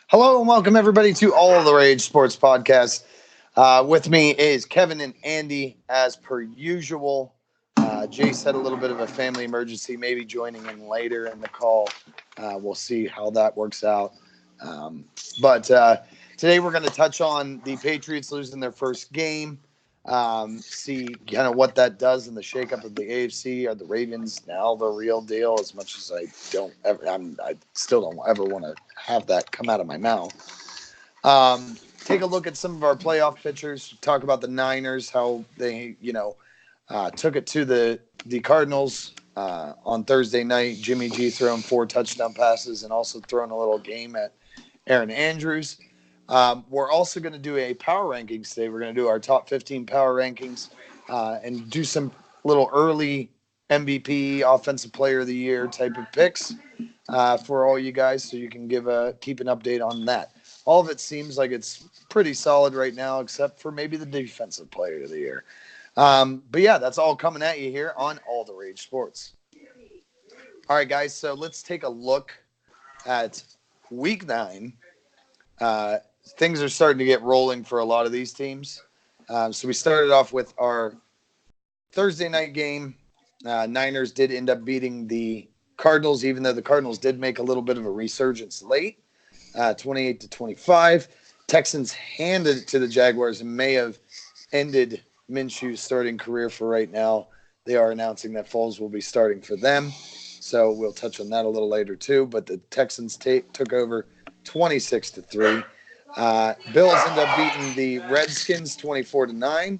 Hello and welcome everybody to All the Rage Sports Podcast. With me is Kevin and Andy as per usual. Jace had a little bit of a family emergency, maybe joining in later in the call. We'll see how that works out. But today we're going to touch on the Patriots losing their first game. See kind of what that does in the shakeup of the AFC. Are the Ravens now the real deal? As much as I still don't ever want to have that come out of my mouth. Take a look at some of our playoff pictures. Talk about the Niners, how they took it to the Cardinals on Thursday night. Jimmy G throwing 4 touchdown passes and also throwing a little game at Aaron Andrews. We're also going to do a power rankings today. We're going to do our top 15 power rankings and do some little early MVP, Offensive Player of the Year type of picks for all you guys, so you can keep an update on that. All of it seems like it's pretty solid right now, except for maybe the Defensive Player of the Year. But yeah, that's all coming at you here on All the Rage Sports. All right, guys, so let's take a look at Week 9. Things are starting to get rolling for a lot of these teams. So we started off with our Thursday night game. Niners did end up beating the Cardinals, even though the Cardinals did make a little bit of a resurgence late, 28-25. Texans handed it to the Jaguars and may have ended Minshew's starting career for right now. They are announcing that Foles will be starting for them. So we'll touch on that a little later too. But the Texans took over 26-3. Bills ended up beating the Redskins 24-9.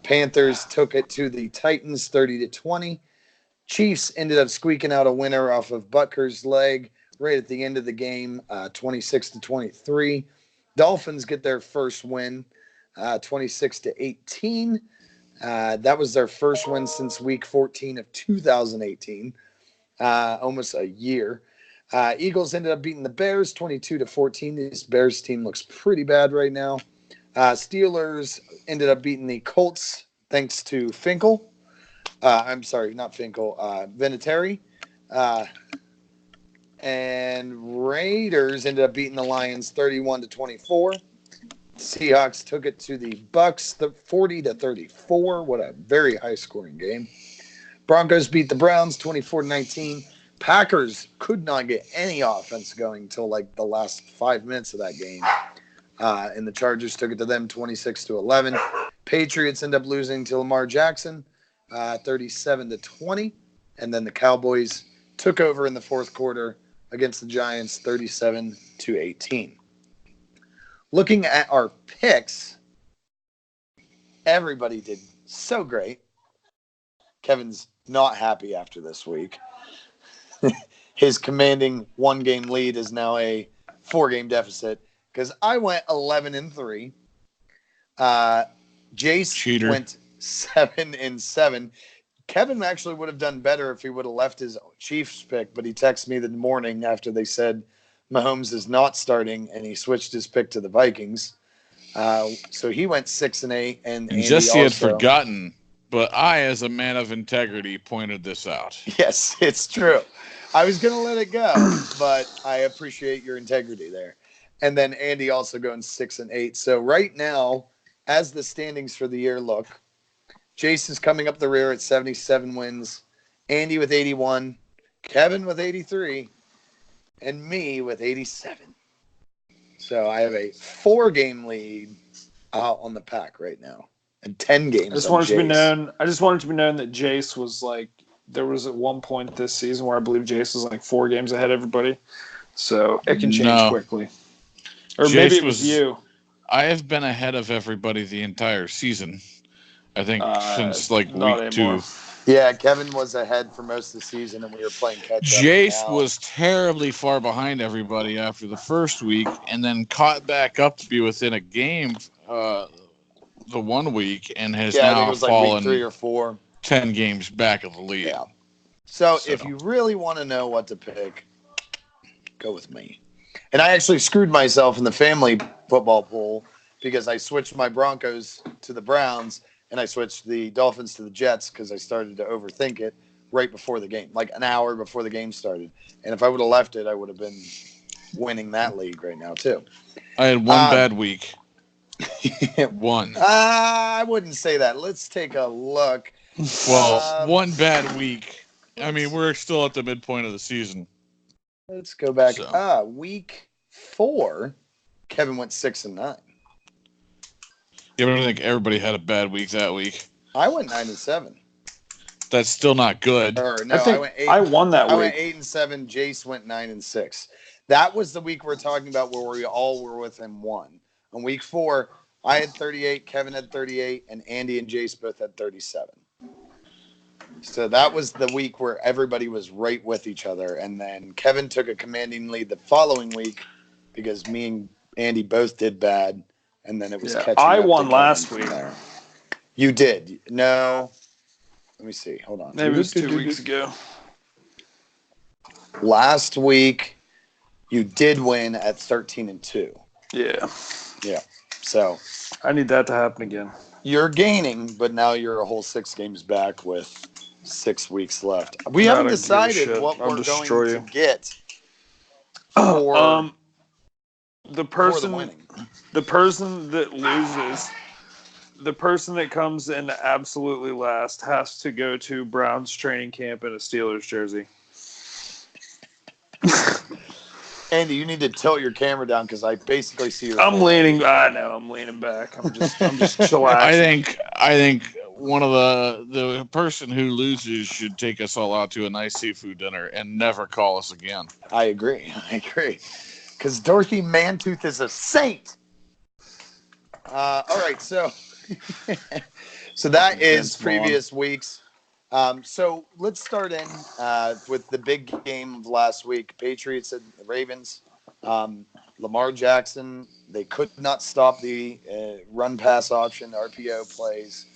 Panthers took it to the Titans 30-20. Chiefs ended up squeaking out a winner off of Butker's leg right at the end of the game, 26-23. Dolphins get their first win, 26-18. That was their first win since week 14 of 2018, almost a year. Eagles ended up beating the Bears 22-14. This Bears team looks pretty bad right now. Steelers ended up beating the Colts thanks to Finkel. I'm sorry, not Finkel. Vinatieri. And Raiders ended up beating the Lions 31-24. Seahawks took it to the Bucks 40-34. What a very high scoring game. Broncos beat the Browns 24-19. Packers could not get any offense going until like the last 5 minutes of that game. And the Chargers took it to them 26-11. Patriots end up losing to Lamar Jackson 37-20. And then the Cowboys took over in the fourth quarter against the Giants 37-18. Looking at our picks, everybody did so great. Kevin's not happy after this week. His commanding 1-game lead is now a 4-game deficit because I went 11-3. Jace Cheater. went 7-7. Kevin actually would have done better if he would have left his Chiefs pick, but he texted me the morning after they said Mahomes is not starting, and he switched his pick to the Vikings. So he went 6-8, and Andy Jesse had also forgotten, but I, as a man of integrity, pointed this out. Yes, it's true. I was going to let it go, but I appreciate your integrity there. And then Andy also going 6-8. So right now, as the standings for the year look, Jason's coming up the rear at 77 wins, Andy with 81, Kevin with 83, and me with 87. So I have a 4-game lead out on the pack right now, and 10 games. I just want it to be known that Jace was like, there was at one point this season where I believe Jace was like 4 games ahead of everybody. So it can change quickly. Or Jace maybe it was you. I have been ahead of everybody the entire season. I think since like not week anymore. 2. Yeah, Kevin was ahead for most of the season, and we were playing catch-up. Jace was terribly far behind everybody after the first week, and then caught back up to be within a game the 1 week, and has now fallen week 3 or 4. 10 games back of the lead. Yeah. So if you really want to know what to pick, go with me. And I actually screwed myself in the family football pool because I switched my Broncos to the Browns, and I switched the Dolphins to the Jets because I started to overthink it right before the game, like an hour before the game started. And if I would have left it, I would have been winning that league right now too. I had one bad week. One. I wouldn't say that. Let's take a look. Well, one bad week. I mean, we're still at the midpoint of the season. Let's go back. Week 4, Kevin went 6-9. Yeah, but I think everybody had a bad week that week. I went 9-7. That's still not good. I won that week. I went 8-7. Jace went 9-6. That was the week we're talking about where we all were within 1. On week 4, I had 38, Kevin had 38, and Andy and Jace both had 37. So that was the week where everybody was right with each other. And then Kevin took a commanding lead the following week because me and Andy both did bad. And then it was catching up. I won last week. There. You did. No. Let me see. Hold on. Maybe it was 2 weeks ago. Last week, you did win at 13-2. Yeah. Yeah. So I need that to happen again. You're gaining, but now you're a whole 6 games back with 6 weeks left. We haven't decided what we're going to get for the person that loses, the person that comes in absolutely last has to go to Browns training camp in a Steelers jersey. Andy, you need to tilt your camera down because I basically see your. I'm leaning back. I'm just chillaxing. I think one of the person who loses should take us all out to a nice seafood dinner and never call us again. I agree. Because Dorothy Mantooth is a saint. All right, so that is previous weeks. So let's start in with the big game of last week. Patriots and the Ravens. Lamar Jackson, they could not stop the run-pass option, RPO plays.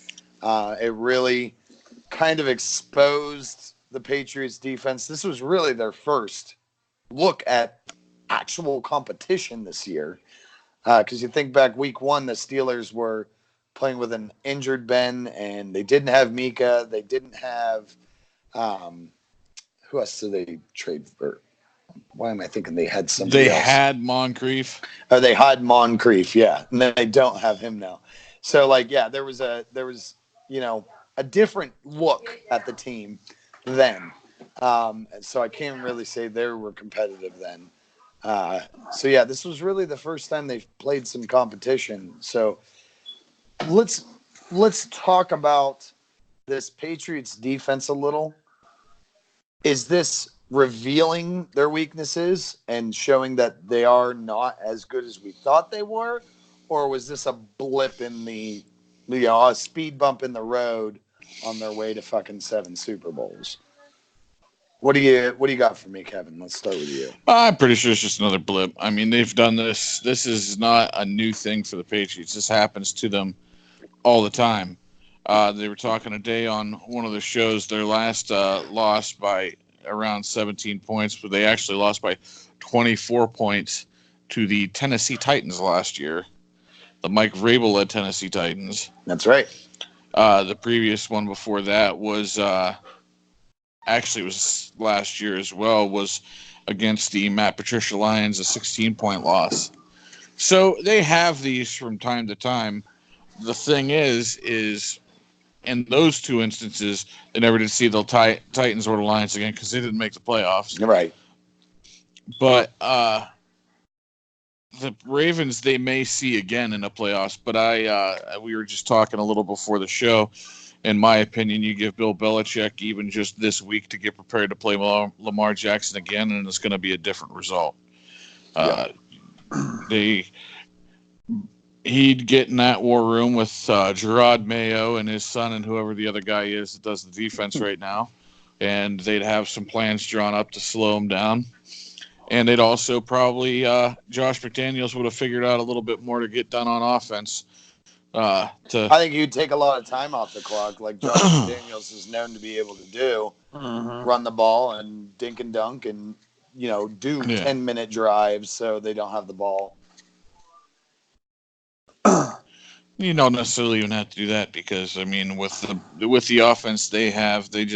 It really kind of exposed the Patriots defense. This was really their first look at actual competition this year. Because you think back week 1, the Steelers were playing with an injured Ben, and they didn't have Mika. They didn't have who else did they trade for? Why am I thinking they had somebody else? They had Moncrief. Oh, they had Moncrief, yeah. And then they don't have him now. So, there was a different look at the team then. So I can't really say they were competitive then. This was really the first time they've played some competition. So let's talk about this Patriots defense a little. Is this revealing their weaknesses and showing that they are not as good as we thought they were, or was this a blip in the a speed bump in the road on their way to fucking 7 Super Bowls? What do you got for me, Kevin? Let's start with you. I'm pretty sure it's just another blip. I mean, they've done this. This is not a new thing for the Patriots. This happens to them all the time. They were talking today on one of the shows. Their last loss by around 17 points, but they actually lost by 24 points to the Tennessee Titans last year. The Mike Vrabel-led Tennessee Titans. That's right. The previous one before that was actually it was last year as well, was against the Matt Patricia Lions, a 16-point loss. So they have these from time to time. The thing is in those 2 instances, they never did see the Titans or the Lions again because they didn't make the playoffs. Right. But the Ravens, they may see again in the playoffs. But we were just talking a little before the show. In my opinion, you give Bill Belichick even just this week to get prepared to play Lamar Jackson again, and it's going to be a different result. He'd get in that war room with Gerard Mayo and his son and whoever the other guy is that does the defense right now, and they'd have some plans drawn up to slow him down. And they'd also probably Josh McDaniels would have figured out a little bit more to get done on offense. I think you'd take a lot of time off the clock, like Josh McDaniels is known to be able to do. Run the ball and dink and dunk and, do 10-minute drives so they don't have the ball. You don't necessarily even have to do that because, I mean, with the offense they have, they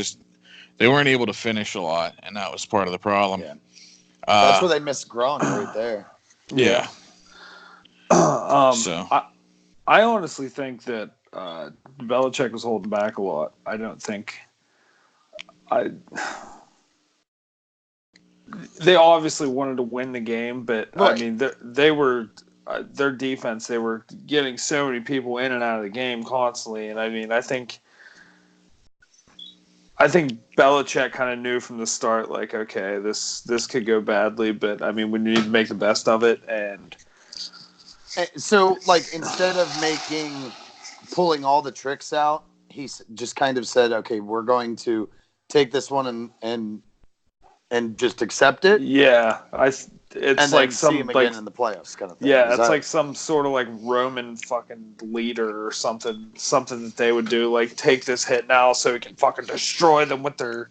weren't able to finish a lot, and that was part of the problem. That's where they missed Gronk right there. Yeah. So I honestly think that Belichick was holding back a lot. I don't think they obviously wanted to win the game, but right. I mean they were their defense. They were getting so many people in and out of the game constantly, and I mean I think Belichick kind of knew from the start, like, okay, this could go badly, but I mean we need to make the best of it. And so, like, instead of pulling all the tricks out, he just kind of said, okay, we're going to take this one and just accept it. Yeah, it's like see him again in the playoffs kind of thing. Yeah, it's like some sort of like Roman fucking leader or something that they would do, like take this hit now so we can fucking destroy them with their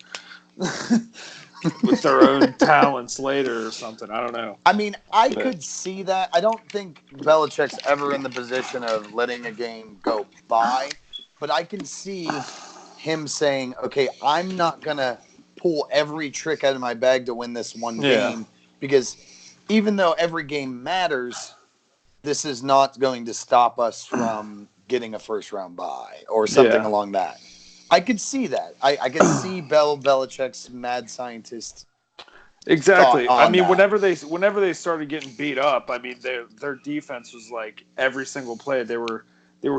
with their own talents later or something. I don't know. I mean, I could see that. I don't think Belichick's ever in the position of letting a game go by, but I can see him saying, okay, I'm not going to pull every trick out of my bag to win this one game, because even though every game matters, this is not going to stop us from getting a first round bye or something along that. I could see that. I could see Belichick's mad scientist. Exactly. I mean, whenever they started getting beat up, I mean their defense was like every single play they were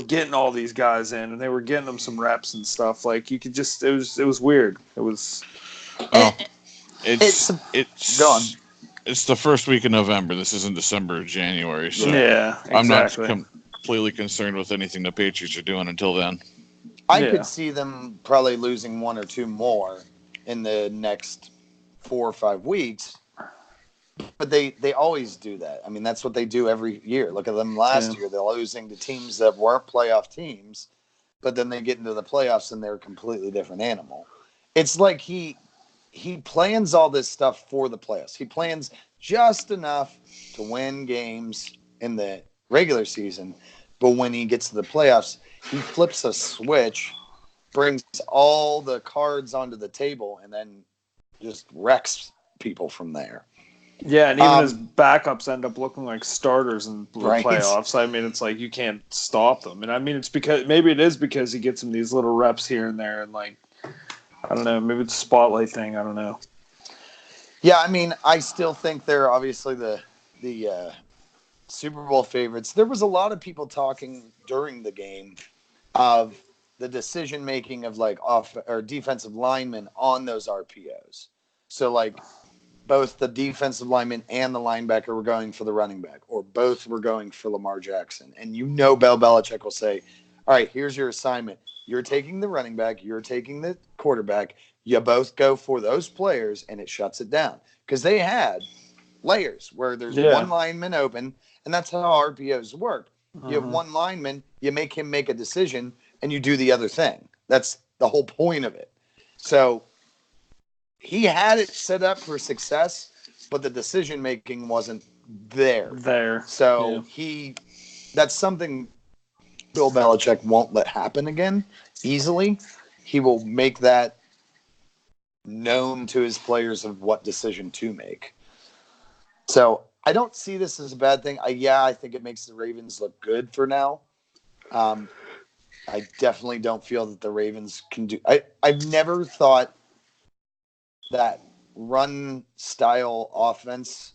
getting all these guys in and they were getting them some reps and stuff. Like you could just it was weird. It was. Oh, it's gone. It's the first week of November. This isn't December or January. So yeah, exactly. I'm not completely concerned with anything the Patriots are doing until then. I could see them probably losing one or two more in the next 4 or 5 weeks. But they always do that. I mean, that's what they do every year. Look at them last year. They're losing to teams that weren't playoff teams, but then they get into the playoffs and they're a completely different animal. It's like he plans all this stuff for the playoffs. He plans just enough to win games in the regular season, but when he gets to the playoffs, he flips a switch, brings all the cards onto the table, and then just wrecks people from there. Yeah, and even his backups end up looking like starters in the playoffs. I mean, it's like you can't stop them. And I mean, it's because he gets him these little reps here and there, and like, I don't know, maybe it's a spotlight thing. I don't know. Yeah, I mean, I still think they're obviously the Super Bowl favorites. There was a lot of people talking during the game of the decision making of like off or defensive linemen on those RPOs. So like both the defensive lineman and the linebacker were going for the running back, or both were going for Lamar Jackson. And Bill Belichick will say, all right, here's your assignment. You're taking the running back. You're taking the quarterback. You both go for those players, and it shuts it down. Because they had layers where there's one lineman open, and that's how RPOs work. You have one lineman, you make him make a decision, and you do the other thing. That's the whole point of it. So he had it set up for success, but the decision-making wasn't there. So that's something Bill Belichick won't let happen again easily. He will make that known to his players of what decision to make. So I don't see this as a bad thing. I think it makes the Ravens look good for now. I definitely don't feel that the Ravens can do. I've never thought that run style offense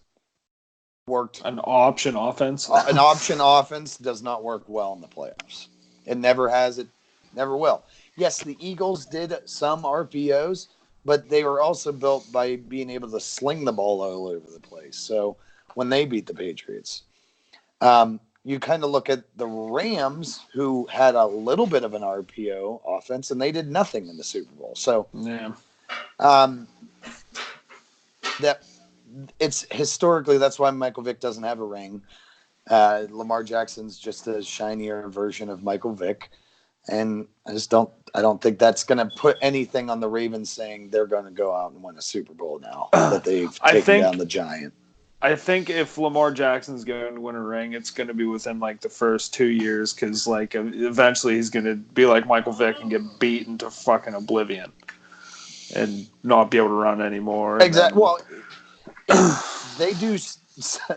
worked. An option offense. An option offense does not work well in the playoffs. It never has. It never will. Yes, the Eagles did some RPOs, but they were also built by being able to sling the ball all over the place. So when they beat the Patriots, you kind of look at the Rams, who had a little bit of an RPO offense, and they did nothing in the Super Bowl. So that it's historically, that's why Michael Vick doesn't have a ring. Lamar Jackson's just a shinier version of Michael Vick. And I don't think that's going to put anything on the Ravens saying they're going to go out and win a Super Bowl now that they've taken down the Giant. I think if Lamar Jackson's going to win a ring, it's going to be within like the first 2 years, because like eventually he's going to be like Michael Vick and get beaten to fucking oblivion and not be able to run anymore. Exactly. Well, they do,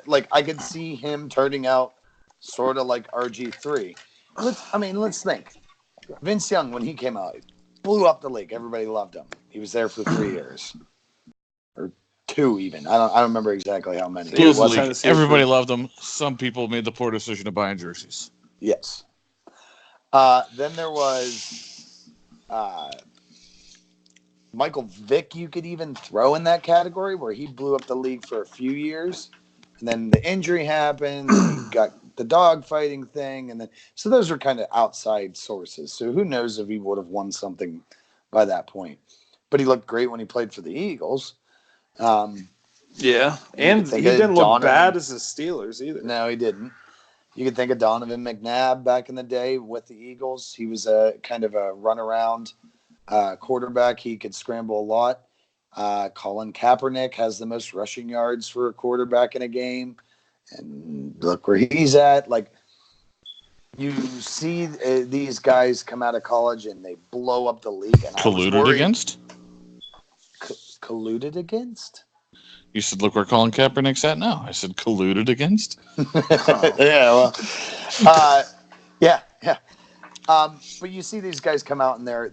like, I could see him turning out sort of like RG3. Let's think. Vince Young, when he came out, blew up the league. Everybody loved him. He was there for 3 years. Or 2 even. I don't remember exactly how many. Blew the league. Everybody loved him. Some people made the poor decision of buying jerseys. Yes. Then there was Michael Vick, you could even throw in that category, where he blew up the league for a few years. And then the injury happened. And he got the dog fighting thing. And then, so those are kind of outside sources. So who knows if he would have won something by that point. But he looked great when he played for the Eagles. Yeah. And he didn't look bad as the Steelers either. No, he didn't. You could think of Donovan McNabb back in the day with the Eagles. He was a kind of a runaround quarterback. He could scramble a lot. Colin Kaepernick has the most rushing yards for a quarterback in a game. And look where he's at. Like, you see these guys come out of college and they blow up the league. And colluded against? Colluded against? You said, look where Colin Kaepernick's at now. I said, colluded against? Yeah, well, yeah. But you see these guys come out in their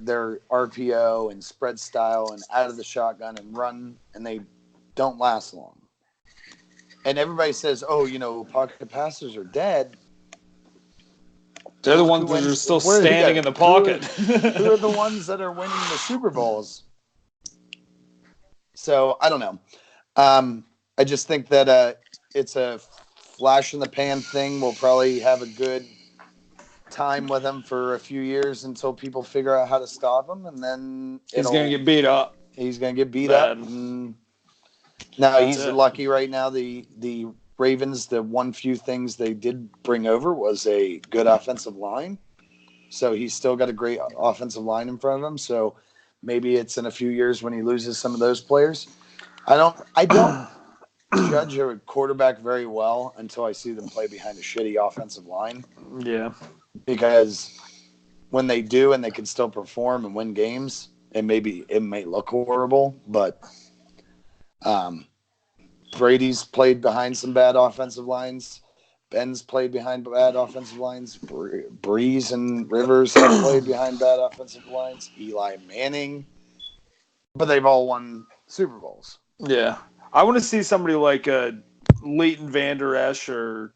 RPO and spread style and out of the shotgun and run, and they don't last long. And everybody says, pocket passers are dead. They're the ones that are still standing in the pocket. Who are the ones that are winning the Super Bowls? So, I don't know. I just think that it's a flash in the pan thing. We'll probably have a good time with him for a few years until people figure out how to stop him, and then he's going to get beat up. He's going to get beat up. Now he's lucky right now. The Ravens, the one few things they did bring over was a good offensive line. So he's still got a great offensive line in front of him. So maybe it's in a few years when he loses some of those players. I don't judge a quarterback very well until I see them play behind a shitty offensive line. Yeah. Because when they do and they can still perform and win games, it may look horrible, but Brady's played behind some bad offensive lines. Ben's played behind bad offensive lines. Breeze and Rivers have played behind bad offensive lines. Eli Manning. But they've all won Super Bowls. Yeah. I want to see somebody like Leighton Vander Esch or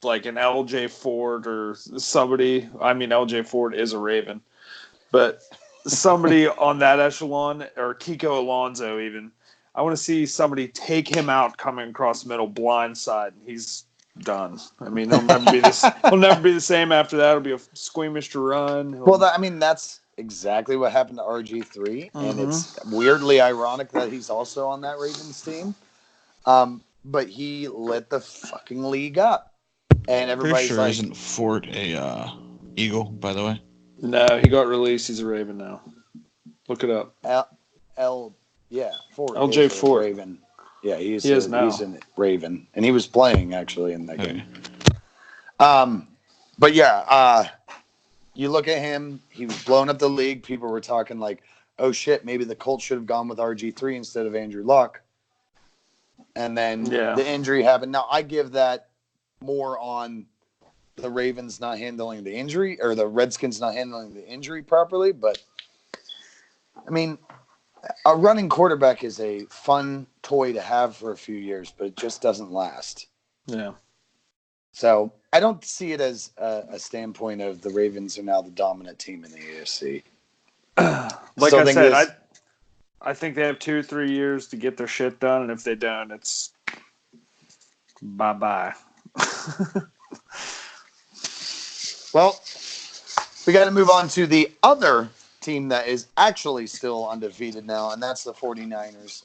like an LJ Ford or somebody. I mean, LJ Ford is a Raven. But somebody on that echelon, or Kiko Alonso even. I want to see somebody take him out coming across the middle blind side. He's done. I mean, he'll never be the same after that. It'll be a squeamish to run. That's exactly what happened to RG3, and it's weirdly ironic that he's also on that Ravens team. But he lit the fucking league up, and everybody's sure isn't Fort a Eagle, by the way? No, he got released. He's a Raven now. Look it up. Fort. LJ Fort. Raven. Yeah, he's a Raven, and he was playing actually in that game. But yeah, you look at him. He was blowing up the league. People were talking like, "Oh shit, maybe the Colts should have gone with RG3 instead of Andrew Luck." And then the injury happened. Now I give that more on the Ravens not handling the injury, or the Redskins not handling the injury properly. But I mean, a running quarterback is a fun toy to have for a few years, but it just doesn't last. Yeah. So I don't see it as a standpoint of the Ravens are now the dominant team in the AFC. Like I said, I think they have 2 or 3 years to get their shit done, and if they don't, it's bye-bye. Well, we got to move on to the other team that is actually still undefeated now, and that's the 49ers.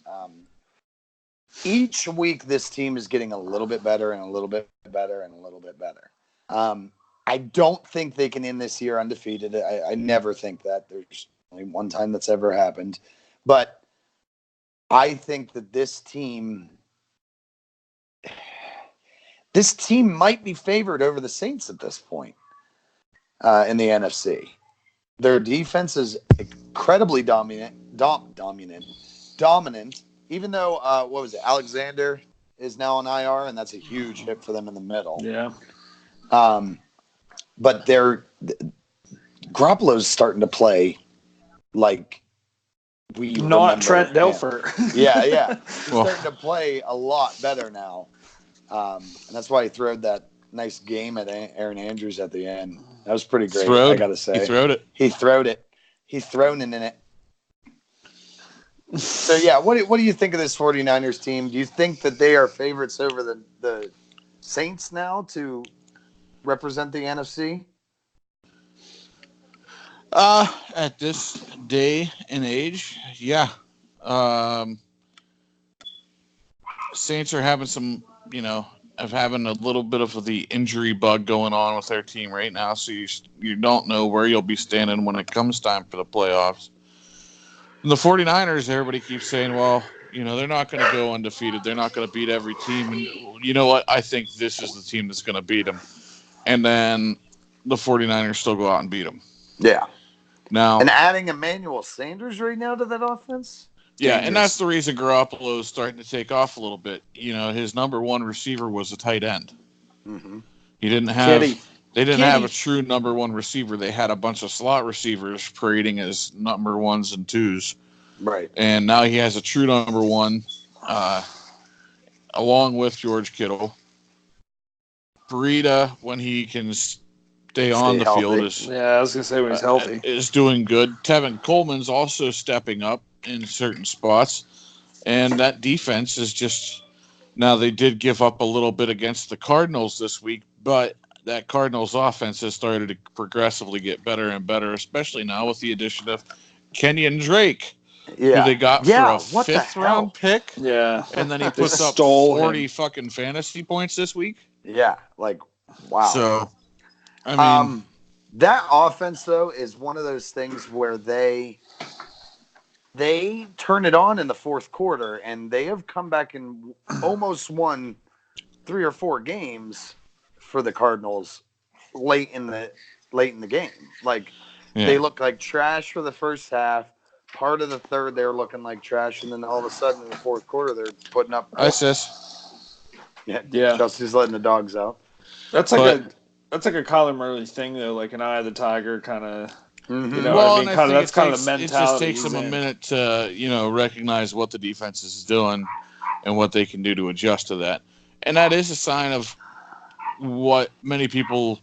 Each week, this team is getting a little bit better and a little bit better and a little bit better. I don't think they can end this year undefeated. I never think that. There's only one time that's ever happened. But I think that this team might be favored over the Saints at this point in the NFC. Their defense is incredibly dominant. even though what was it, Alexander is now on IR, and that's a huge hit for them in the middle. Yeah. But Garoppolo's starting to play like we Not remember Trent him. Dilfer. Yeah. He's starting to play a lot better now. And that's why he threw that nice game at Aaron Andrews at the end. That was pretty great, I got to say. He throwed it. He's thrown it in it. So, yeah, what do you think of this 49ers team? Do you think that they are favorites over the Saints now to represent the NFC? At this day and age, yeah. Saints are having some, having a little bit of the injury bug going on with their team right now, so you don't know where you'll be standing when it comes time for the playoffs. And the 49ers, everybody keeps saying, well, they're not going to go undefeated. They're not going to beat every team. And you know what? I think this is the team that's going to beat them. And then the 49ers still go out and beat them. Yeah. Now, and adding Emmanuel Sanders right now to that offense? Yeah, and that's the reason Garoppolo is starting to take off a little bit. His number one receiver was a tight end. Mm-hmm. He didn't have... They didn't have a true number one receiver. They had a bunch of slot receivers parading as number ones and twos. Right. And now he has a true number one, along with George Kittle. Breida, when he can stay on the healthy. Field, is I was gonna say when he's healthy, is doing good. Tevin Coleman's also stepping up in certain spots, and that defense is just... Now they did give up a little bit against the Cardinals this week, but that Cardinals offense has started to progressively get better and better, especially now with the addition of Kenyon Drake, who they got for a 5th-round pick. Yeah. And then he puts up 40 fucking fantasy points this week. Yeah, wow. So, I mean... that offense, though, is one of those things where they turn it on in the fourth quarter, and they have come back and almost won 3 or 4 games for the Cardinals late in the game. They look like trash for the first half. Part of the third, they were looking like trash, and then all of a sudden in the fourth quarter, they're putting up. Yeah. Chelsea's letting the dogs out. That's like a Kyler Murray thing, though, like an eye of the tiger kind of. Mm-hmm. That's kind of the mentality. It just takes them a minute to recognize what the defense is doing and what they can do to adjust to that, and that is a sign of what many people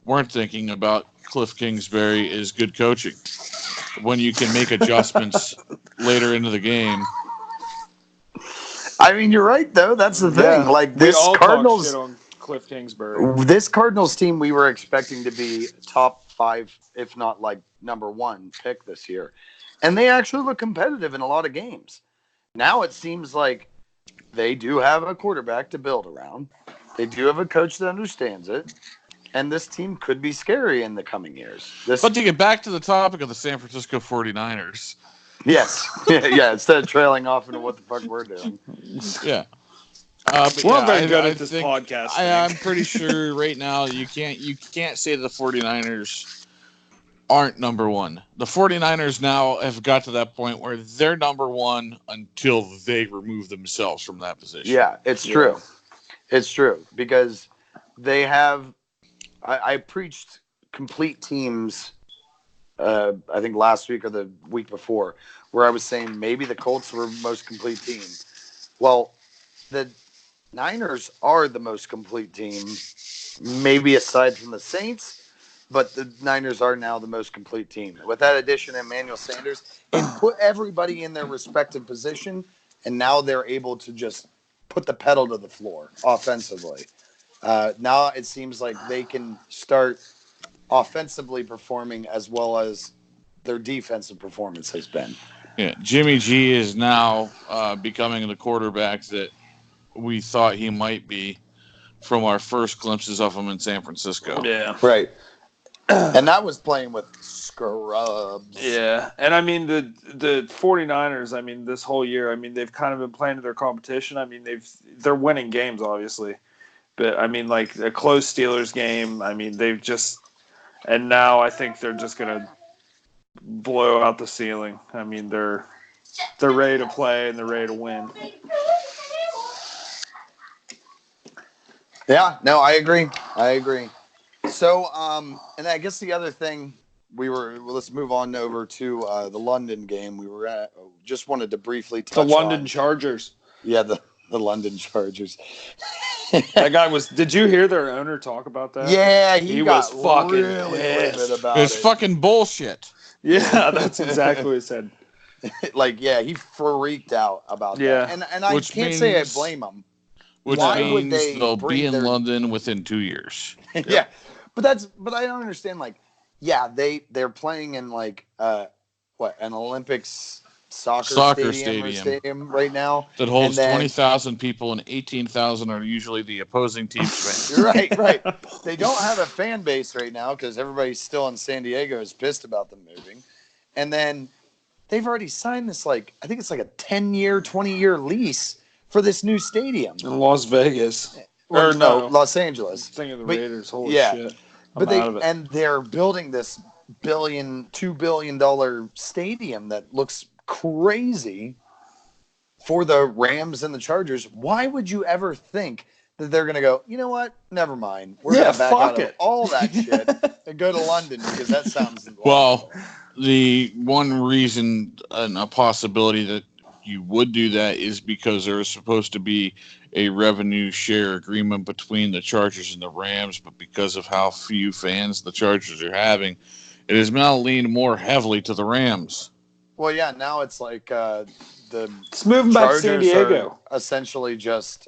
weren't thinking about Cliff Kingsbury is good coaching. When you can make adjustments later into the game. I mean, you're right, though. That's the thing. This Cardinals, talk shit on Cliff Kingsbury. This Cardinals team, we were expecting to be top 5, if not number 1 pick this year, and they actually look competitive in a lot of games. Now it seems like they do have a quarterback to build around. They do have a coach that understands it, and this team could be scary in the coming years. But to get back to the topic of the San Francisco 49ers. Yes. Yeah, instead of trailing off into what the fuck we're doing. Yeah. We're very good at this podcast. I'm pretty sure right now you can't say the 49ers aren't number one. The 49ers now have got to that point where they're number one until they remove themselves from that position. Yeah, it's true. It's true because they have. I preached complete teams. I think last week or the week before, where I was saying maybe the Colts were the most complete team. Well, the Niners are the most complete team, maybe aside from the Saints, but the Niners are now the most complete team. With that addition of Emmanuel Sanders, it put everybody in their respective position, and now they're able to just put the pedal to the floor offensively. Now it seems like they can start offensively performing as well as their defensive performance has been. Yeah, Jimmy G is now becoming the quarterback that we thought he might be from our first glimpses of him in San Francisco. Yeah. Right. And that was playing with scrubs. Yeah. And I mean, the 49ers, I mean, this whole year, I mean, they've kind of been playing to their competition. I mean, they're winning games, obviously. But, I mean, like a close Steelers game, I mean, they've just – and now I think they're just going to blow out the ceiling. I mean, they're they're ready to play and they're ready to win. Yeah, no, I agree. So, and I guess the other thing let's move on over to the London game. We were at, just wanted to briefly touch The London on. Chargers. Yeah, the London Chargers. That guy was. Did you hear their owner talk about that? Yeah, he was got fucking really pissed. livid about It's it. fucking bullshit. Yeah, that's exactly what he said. Like, yeah, he freaked out about Yeah. that. And I Which can't say I means- blame him. Which Why means would they they'll bring be in their- London within 2 years. Yeah, but I don't understand. Like, yeah, they're playing in like an Olympics soccer stadium right now That holds And then- 20,000 people, and 18,000 are usually the opposing team's fans. right. They don't have a fan base right now because everybody's still in San Diego is pissed about them moving, and then they've already signed this I think it's like a 10-year, 20-year lease for this new stadium In Las Vegas. or no. Los Angeles. Thinking of the But- Raiders. Holy yeah. shit. But I'm out of it. they're building this $2 billion stadium that looks crazy for the Rams and the Chargers. Why would you ever think that they're going to go, you know what? Never mind. We're going to back out of all that shit and go to London because that sounds Well, the one reason and a possibility that you would do that is because there is supposed to be a revenue share agreement between the Chargers and the Rams, but because of how few fans the Chargers are having, it is now leaned more heavily to the Rams. Well, yeah, now it's like the It's moving back to San Chargers Diego. are essentially just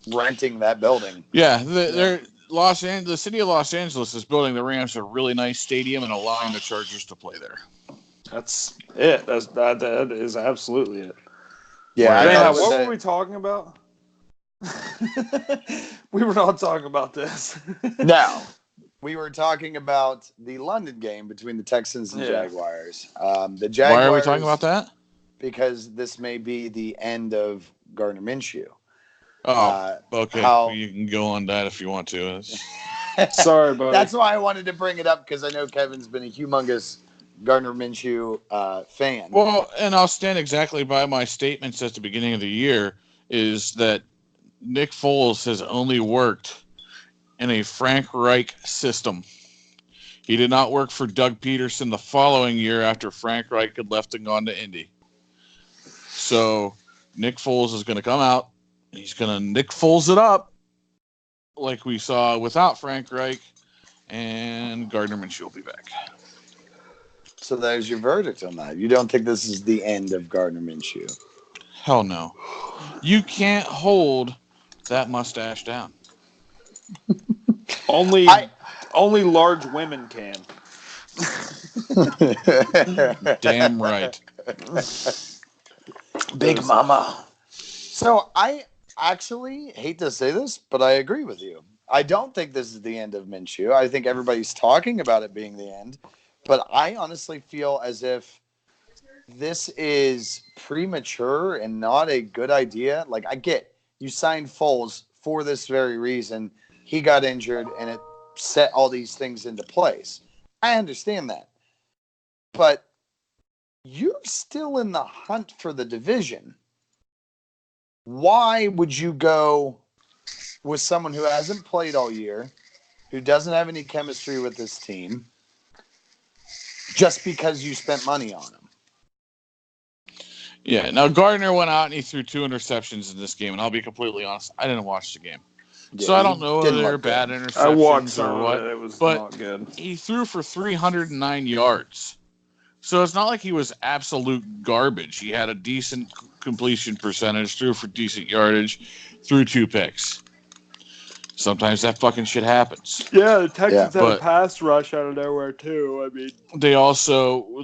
renting that building. Yeah, the city of Los Angeles is building the Rams a really nice stadium and allowing the Chargers to play there. That's it. That is absolutely it. Yeah, I Anyhow, know what that- were we talking about? We were not talking about this. No, we were talking about the London game between the Texans and Yeah. Jaguars. The Jaguars. Why are we talking about that? Because this may be the end of Gardner Minshew. Oh, okay. how- You can go on that if you want to. Sorry, buddy. That's why I wanted to bring it up because I know Kevin's been a humongous Gardner Minshew fan. Well, and I'll stand exactly by my statements at the beginning of the year is that Nick Foles has only worked in a Frank Reich system. He did not work for Doug Peterson the following year after Frank Reich had left and gone to Indy. So Nick Foles is going to come out. He's going to Nick Foles it up like we saw without Frank Reich, and Gardner Minshew will be back. So there's your verdict on that. You don't think this is the end of Gardner Minshew? Hell no. You can't hold that mustache down. only large women can. Damn right. Big Mama. So I actually hate to say this, but I agree with you. I don't think this is the end of Minshew. I think everybody's talking about it being the end, but I honestly feel as if this is premature and not a good idea. Like, I get you signed Foles for this very reason. He got injured and it set all these things into place. I understand that. But you're still in the hunt for the division. Why would you go with someone who hasn't played all year, who doesn't have any chemistry with this team, just because you spent money on him? Yeah. Now Gardner went out and he threw 2 interceptions in this game, and I'll be completely honest, I didn't watch the game, so I don't know whether they're bad interceptions I watched or some what. of it. It was but not good. He threw for 309 yards, so it's not like he was absolute garbage. He had a decent completion percentage, threw for decent yardage, threw 2 picks. Sometimes that fucking shit happens. Yeah, the Texans had but- a pass rush out of nowhere too. I mean,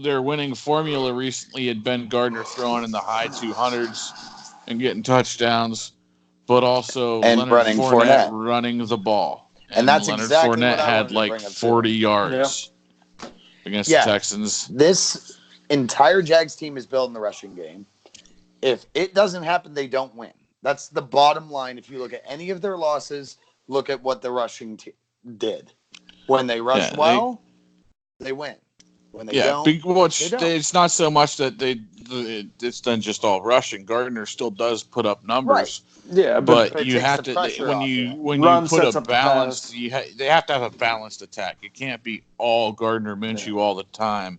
Their winning formula recently had been Gardner throwing in the high 200s and getting touchdowns, but also And Leonard running Fournette Fournette. running the ball. And that's Leonard exactly Fournette what I had wanted to like bring up, too. 40 yards against Yeah. the Texans. This entire Jags team is building the rushing game. If it doesn't happen, they don't win. That's the bottom line. If you look at any of their losses, look at what the rushing team did. When they rush Yeah, well, they win. When they don't, they don't. It's not so much that it's done just all rushing. Gardner still does put up numbers. Right. Yeah, but you have to when you put a balanced. They have to have a balanced attack. It can't be all Gardner Minshew all the time.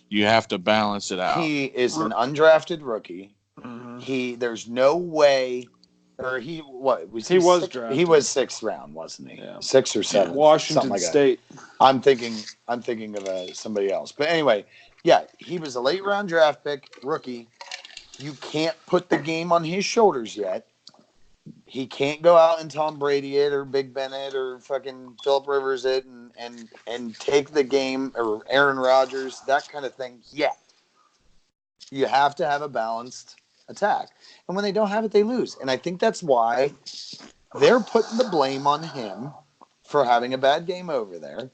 You have to balance it out. He is an undrafted rookie. Mm-hmm. There's no way, or he was drafted. He was 6th round, wasn't he? Yeah. 6th or 7th. Washington like State. That. I'm thinking of somebody else. But anyway, yeah, he was a late round draft pick, rookie. You can't put the game on his shoulders yet. He can't go out and Tom Brady it or Big Ben it or fucking Phillip Rivers it and take the game or Aaron Rodgers, that kind of thing yet. You have to have a balanced attack. And when they don't have it, they lose. And I think that's why they're putting the blame on him for having a bad game over there.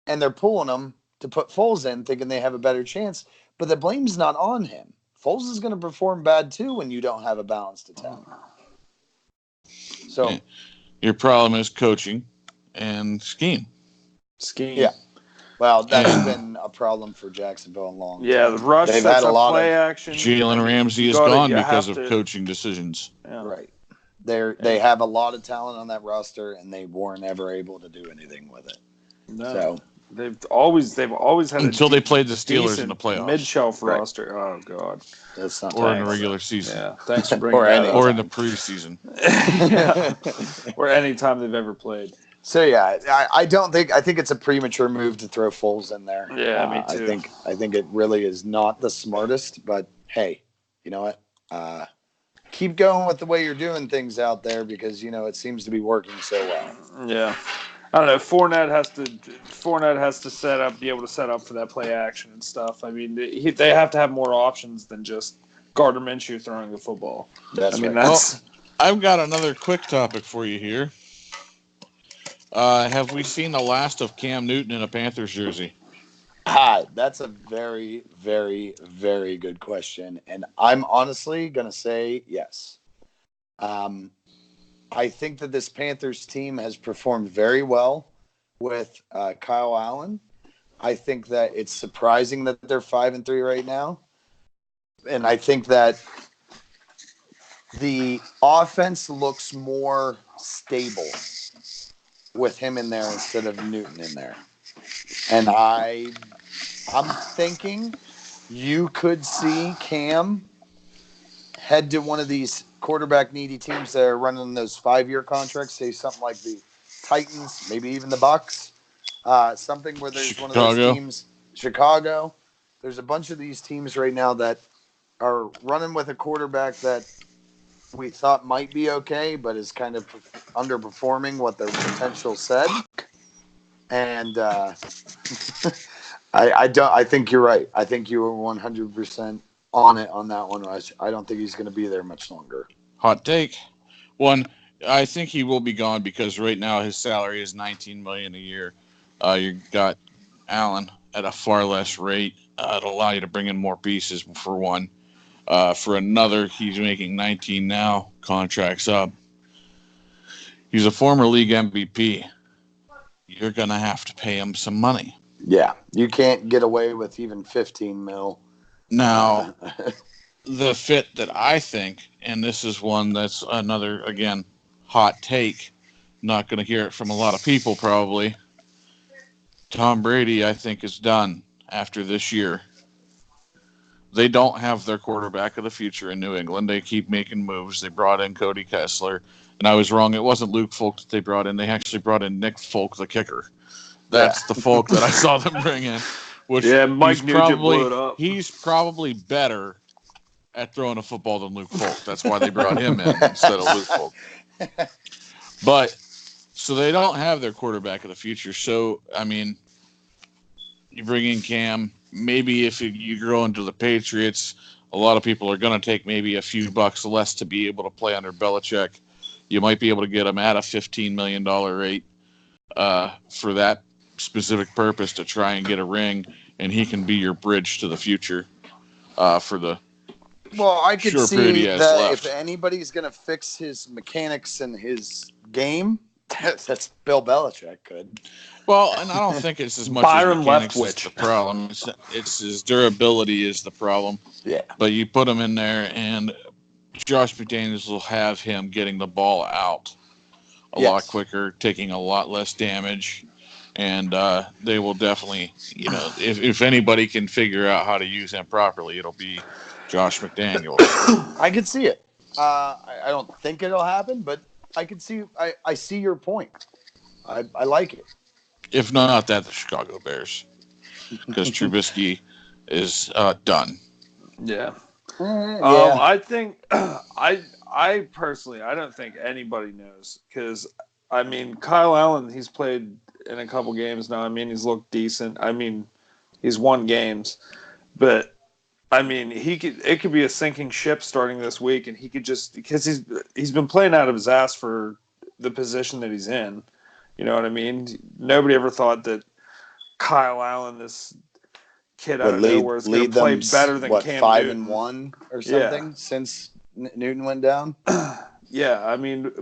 And they're pulling him to put Foles in, thinking they have a better chance. But the blame's not on him. Foles is going to perform bad too when you don't have a balanced attack. So your problem is coaching and scheme. Yeah. Well, that's been a problem for Jacksonville in long. Yeah, the rush They've sets had a up lot play of action. Jalen Ramsey is gone because of coaching decisions. Yeah. Right. They have a lot of talent on that roster, and they weren't ever able to do anything with it. No. So they've always had until they played the Steelers in the playoffs. Mid-shelf roster. Oh God. That's not or in the regular season. Yeah. Thanks for bringing that up. Or in the preseason. Yeah. Or any time they've ever played. So yeah, I think it's a premature move to throw Foles in there. Yeah, me too. I think it really is not the smartest, but hey, you know what? Keep going with the way you're doing things out there because it seems to be working so well. Yeah. I don't know. Fournette has to be able to set up for that play action and stuff. I mean, they have to have more options than just Gardner Minshew throwing the football. I've got another quick topic for you here. Have we seen the last of Cam Newton in a Panthers jersey? That's a very, very, very good question. And I'm honestly going to say yes. I think that this Panthers team has performed very well with Kyle Allen. I think that it's surprising that they're 5-3 right now. And I think that the offense looks more stable with him in there instead of Newton in there. And I'm thinking you could see Cam head to one of these quarterback needy teams that are running those 5-year contracts, say something like the Titans, maybe even the Bucks, something where there's Chicago. One of those teams, Chicago. There's a bunch of these teams right now that are running with a quarterback that we thought might be okay, but is kind of underperforming what their potential said. And I think you're right. I think you were 100% on it on that one. I don't think he's going to be there much longer. Hot take. One, I think he will be gone because right now his salary is $19 million a year. You got Allen at a far less rate. It'll allow you to bring in more pieces for one. For another, he's making 19 now. Contract's up. He's a former league MVP. You're going to have to pay him some money. Yeah, you can't get away with even 15 mil. Now, the fit that I think, and this is one that's another, again, hot take, not going to hear it from a lot of people probably. Tom Brady, I think, is done after this year. They don't have their quarterback of the future in New England. They keep making moves. They brought in Cody Kessler. And I was wrong. It wasn't Luke Folk that they brought in. They actually brought in Nick Folk, the kicker. That's the Folk that I saw them bring in. Which Mike Nugent blew it up. He's probably better at throwing a football than Luke Folk. That's why they brought him in instead of Luke Folk. But, so they don't have their quarterback of the future. So, I mean, you bring in Cam. Maybe if you grow into the Patriots, a lot of people are going to take maybe a few bucks less to be able to play under Belichick. You might be able to get him at a $15 million rate for that specific purpose to try and get a ring, and he can be your bridge to the future for the Well, I could short period he see has that left. if anybody's going to fix his mechanics and his game, That's Bill Belichick could. Well, and I don't think it's as much Byron as mechanics is Leftwich. the problem. It's his durability is the problem. Yeah. But you put him in there, and Josh McDaniels will have him getting the ball out a lot quicker, taking a lot less damage, and they will definitely, if anybody can figure out how to use him properly, it'll be Josh McDaniels. I could see it. I don't think it'll happen, but I can see. I see your point. I like it. If not that, the Chicago Bears, because Trubisky is done. Yeah. Yeah. I think I personally, I don't think anybody knows because, I mean, Kyle Allen, he's played in a couple games now. I mean, he's looked decent. I mean, he's won games, but I mean, it could be a sinking ship starting this week, and he could just, because he's been playing out of his ass for the position that he's in. You know what I mean? Nobody ever thought that Kyle Allen, this kid out of nowhere, is going to play better than Cam 5-1 or something since Newton went down. Yeah, I mean,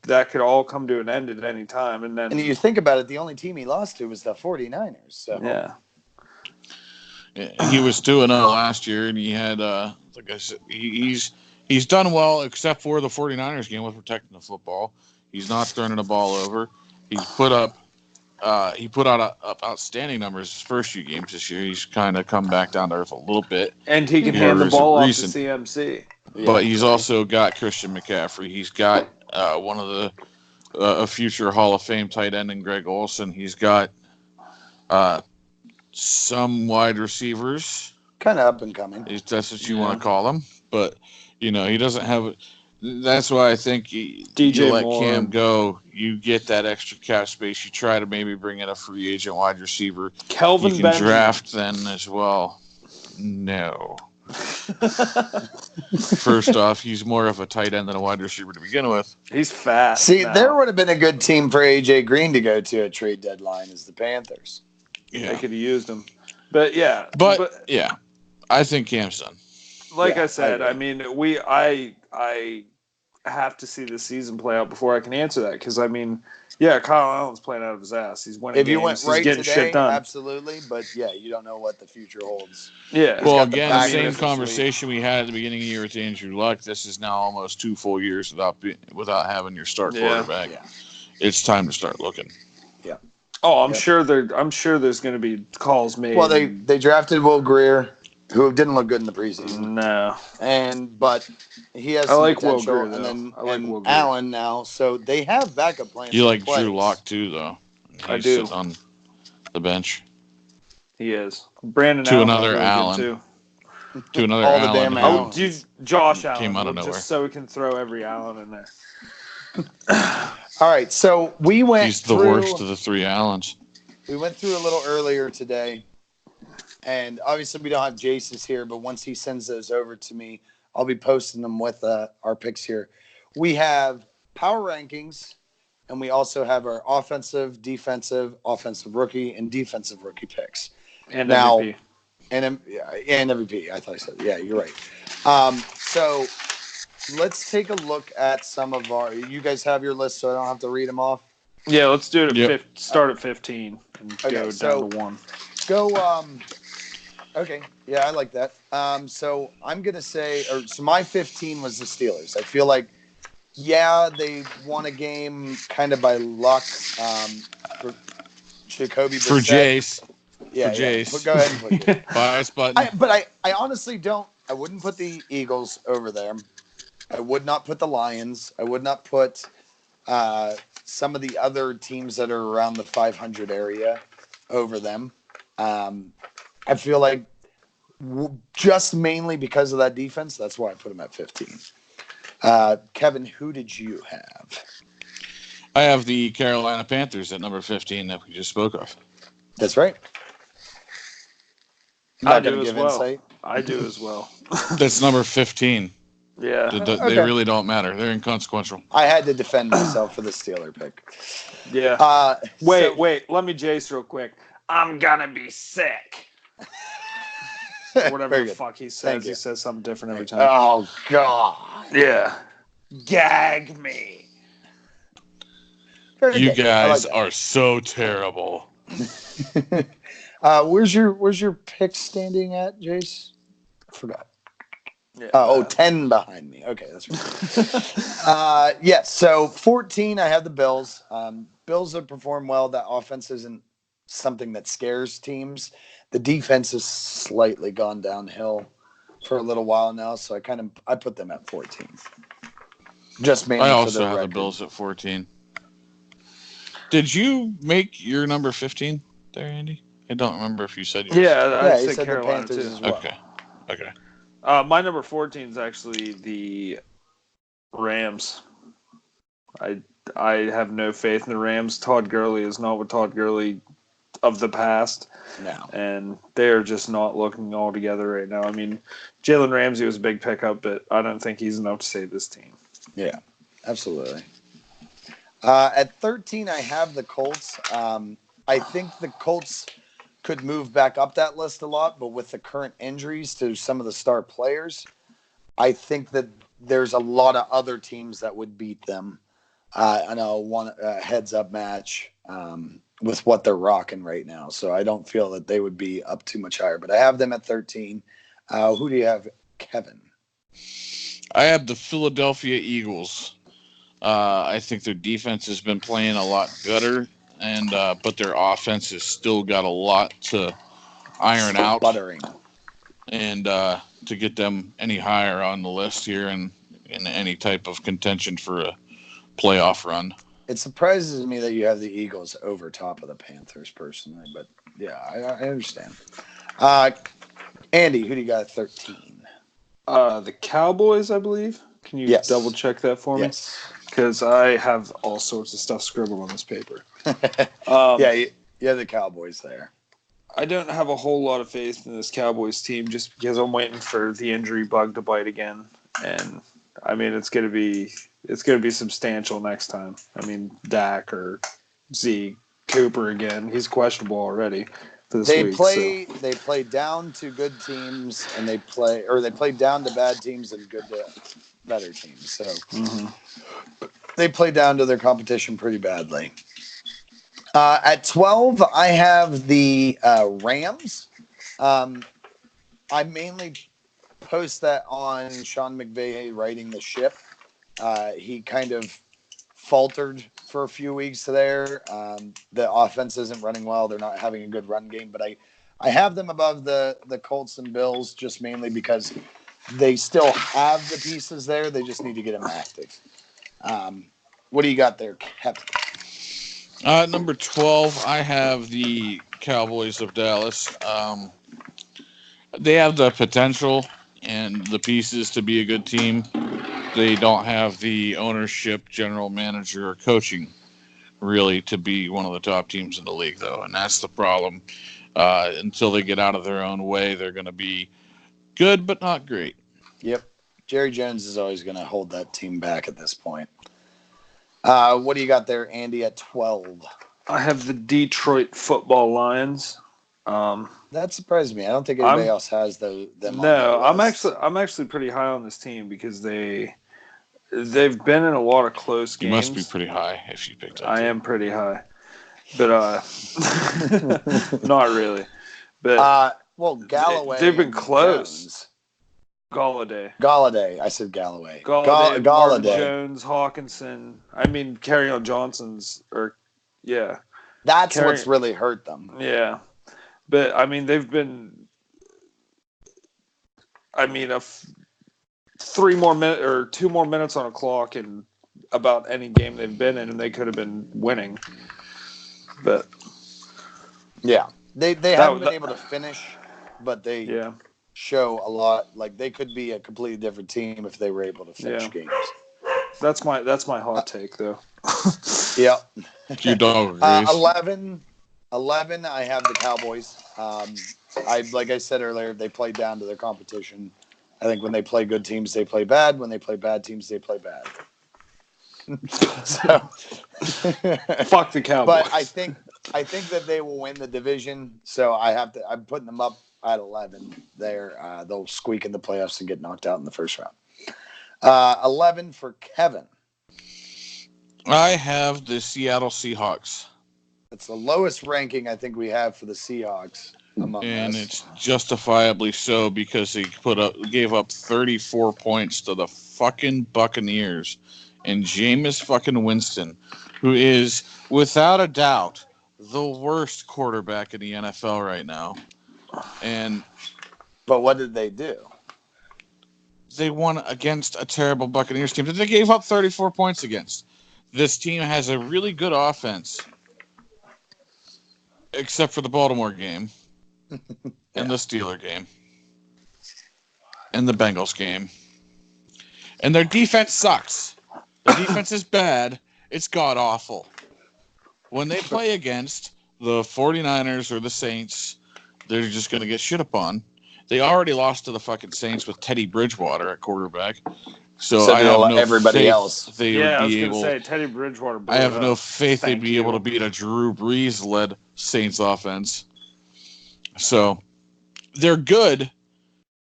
that could all come to an end at any time. And you think about it, the only team he lost to was the 49ers. So yeah. He was 2-0 last year, and he had, like I said, he's done well except for the 49ers game with protecting the football. He's not turning the ball over. He's put out outstanding numbers his first few games this year. He's kind of come back down to earth a little bit. And he can hand the ball off to CMC. But he's also got Christian McCaffrey. He's got one of the a future Hall of Fame tight end in Greg Olsen. He's got some wide receivers. Kind of up and coming. If that's what you want to call them. But, he doesn't have – that's why I think you let Cam go. You get that extra cap space. You try to maybe bring in a free agent wide receiver. Kelvin you can Benjamin. Draft then as well. No. First off, he's more of a tight end than a wide receiver to begin with. He's fast. See, there would have been a good team for AJ Green to go to at trade deadline as the Panthers. Yeah. They could have used him. But yeah. But yeah, I think Cam's done. Like I said, I mean, I have to see the season play out before I can answer that because, I mean, yeah, Kyle Allen's playing out of his ass. He's winning games. If you went right he's getting today, shit done. absolutely. But, yeah, you don't know what the future holds. Yeah. Well, again, the same conversation we had at the beginning of the year with Andrew Luck. This is now almost 2 full years without having your start quarterback. Yeah. It's time to start looking. Yeah. Oh, I'm sure there's going to be calls made. Well, they drafted Will Grier, who didn't look good in the preseason. No. But he has some potential. Will Grier, and then Will Grier. Allen now, so they have backup plans. You like Drew Lock too, though. I do. Sitting on the bench. He is. Brandon to Allen another really Allen. Too. To another All Allen. the damn Oh, dude, Josh Allen. Came out of nowhere. Just so we can throw every Allen in there. All right, so we went. He's the worst of the 3 Allens. We went through a little earlier today, and obviously we don't have Jace's here, but once he sends those over to me, I'll be posting them with our picks here. We have power rankings, and we also have our offensive, defensive rookie, and defensive rookie picks. And now, MVP. And MVP. I thought I said, yeah, you're right. So let's take a look at some of our. You guys have your list, so I don't have to read them off. Yeah, let's do it. Start at 15 and go down to 1. Go. Okay. Yeah, I like that. So I'm gonna say, so my 15 was the Steelers. I feel like, they won a game kind of by luck. For Jacoby Brissett. For Jace. Yeah. Jace. Go ahead and put it. Bias button. I honestly don't. I wouldn't put the Eagles over there. I would not put the Lions. I would not put some of the other teams that are around the 500 area over them. I feel like just mainly because of that defense, that's why I put them at 15. Kevin, who did you have? I have the Carolina Panthers at number 15 that we just spoke of. That's right. I do as well. I do as well. That's number 15. Yeah. They really don't matter. They're inconsequential. I had to defend myself for the Steeler pick. Yeah. Wait. Let me Jace real quick. I'm going to be sick. Or whatever the fuck he says. He says something different every time. Oh, God. Yeah. Gag me. Very You good. I like guys are so terrible. that. Where's your pick standing at, Jace? I forgot. Yeah, 10 behind me. Okay, that's right. Yes, so 14, I have the Bills. Bills have performed well. That offense isn't something that scares teams. The defense has slightly gone downhill for a little while now, so I put them at 14. Just mainly I for also their have record. the Bills at 14. Did you make your number 15 there, Andy? I don't remember if you said yours. yeah. I Yeah, he said said the Carolina Panthers too. as well. Okay. My number 14 is actually the Rams. I have no faith in the Rams. Todd Gurley is not what Todd Gurley of the past. No. And they're just not looking all together right now. I mean, Jalen Ramsey was a big pickup, but I don't think he's enough to save this team. Yeah, absolutely. At 13, I have the Colts. I think the Colts could move back up that list a lot, but with the current injuries to some of the star players, I think that there's a lot of other teams that would beat them. I know one heads up match with what they're rocking right now. So I don't feel that they would be up too much higher, but I have them at 13. Who do you have, Kevin? I have the Philadelphia Eagles. I think their defense has been playing a lot better, and but their offense has still got a lot to iron out. Buttering. And to get them any higher on the list here and in any type of contention for a playoff run. It surprises me that you have the Eagles over top of the Panthers personally, but yeah, I understand. Andy, who do you got at 13? The Cowboys, I believe. Can you double check that for me? Yes. Because I have all sorts of stuff scribbled on this paper. Yeah, you have the Cowboys there. I don't have a whole lot of faith in this Cowboys team just because I'm waiting for the injury bug to bite again. And I mean, it's going to be substantial next time. I mean, Dak or Zeke, Cooper again. He's questionable already for this week. They play down to good teams and they play down to bad teams and good to better teams. So they play down to their competition pretty badly. At 12, I have the Rams. I mainly post that on Sean McVay righting the ship. He kind of faltered for a few weeks there. The offense isn't running well. They're not having a good run game, but I have them above the Colts and Bills just mainly because they still have the pieces there. They just need to get them active. What do you got there, Kevin? Number 12, I have the Cowboys of Dallas. They have the potential and the pieces to be a good team. They don't have the ownership, general manager, or coaching really to be one of the top teams in the league, though. And that's the problem. Until they get out of their own way, they're going to be good, but not great. Yep. Jerry Jones is always going to hold that team back at this point. What do you got there, Andy, at 12? I have the Detroit Football Lions. That surprised me. I don't think anybody else has them. No, I'm actually pretty high on this team because they've been in a lot of close games. You must be pretty high if you picked up. I am pretty high, but not really. But Galloway. They've been close. Jones. Galladay. I said Galloway. Galladay. Jones, Hawkinson. I mean, Kerryon Johnson's. That's what's really hurt them. Yeah. But, I mean, they've been. I mean, 2 more minutes on a clock in about any game they've been in, and they could have been winning. But. Yeah. They haven't been able to finish, but they. Yeah. Show a lot. Like they could be a completely different team if they were able to finish games. That's my hot take, though. Yeah. Your dog agrees. 11. I have the Cowboys. Like I said earlier, they play down to their competition. I think when they play good teams, they play bad. When they play bad teams, they play bad. So, fuck the Cowboys. But I think that they will win the division. So I'm putting them up at 11 there. They'll squeak in the playoffs and get knocked out in the first round. 11 for Kevin. I have the Seattle Seahawks. It's the lowest ranking I think we have for the Seahawks among And us. it's justifiably so because they gave up 34 points to the fucking Buccaneers. And Jameis fucking Winston, who is without a doubt the worst quarterback in the NFL right now. But what did they do? They won against a terrible Buccaneers team that they gave up 34 points against. This team has a really good offense, except for the Baltimore game, and the Steeler game, and the Bengals game. And their defense sucks. The defense is bad. It's god-awful. When they play against the 49ers or the Saints, they're just going to get shit upon. They already lost to the fucking Saints with Teddy Bridgewater at quarterback. So I have no everybody faith else. they Yeah, I would was be going to able. say Teddy Bridgewater. I have no faith they'd Thank be you. able to beat a Drew Brees-led Saints offense. So they're good,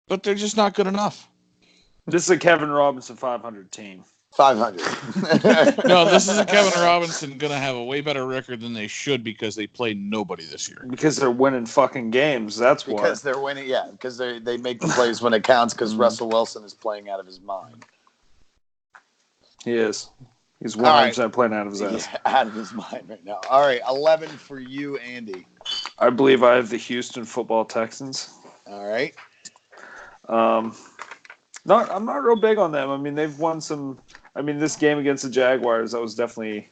but they're just not good enough. This is a Kevin Robinson 500 team. 500. No, this is a Kevin Robinson going to have a way better record than they should because they played nobody this year. Because they're winning fucking games. That's why. Because they're winning, yeah. Because they make the plays when it counts. Because Russell Wilson is playing out of his mind. He is. He's 100% playing out of his ass. Yeah, out of his mind right now. All right, 11 for you, Andy. I believe I have the Houston Football Texans. All right. I'm not real big on them. I mean, they've won some. I mean, this game against the Jaguars, that was definitely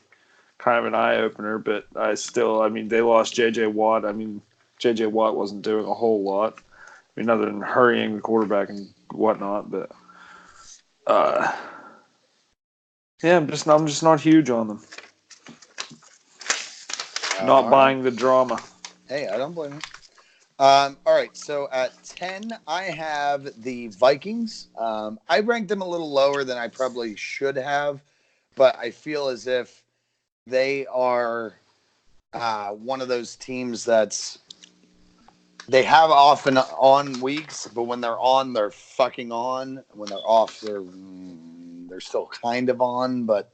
kind of an eye opener. But they lost J.J. Watt. I mean, J.J. Watt wasn't doing a whole lot. I mean, other than hurrying the quarterback and whatnot. But yeah, I'm just not huge on them. Not buying the drama. Hey, I don't blame you. All right, so at 10, I have the Vikings. I ranked them a little lower than I probably should have, but I feel as if they are one of those teams they have off and on weeks, but when they're on, they're fucking on. When they're off, they're still kind of on, but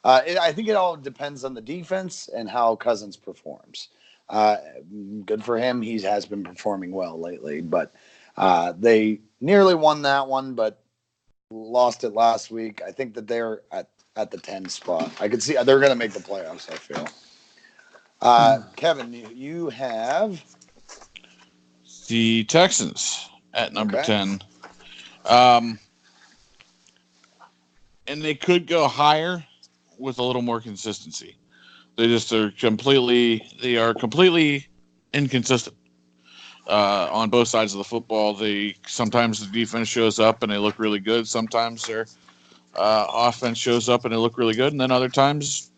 I think it all depends on the defense and how Cousins performs. Good for him. He has been performing well lately, but they nearly won that one, but lost it last week. I think that they're at the 10 spot. I could see they're going to make the playoffs, I feel. Kevin, you have The Texans at number 10. And they could go higher with a little more consistency. They are completely inconsistent on both sides of the football. Sometimes the defense shows up and they look really good. Sometimes their offense shows up and they look really good, and then other times,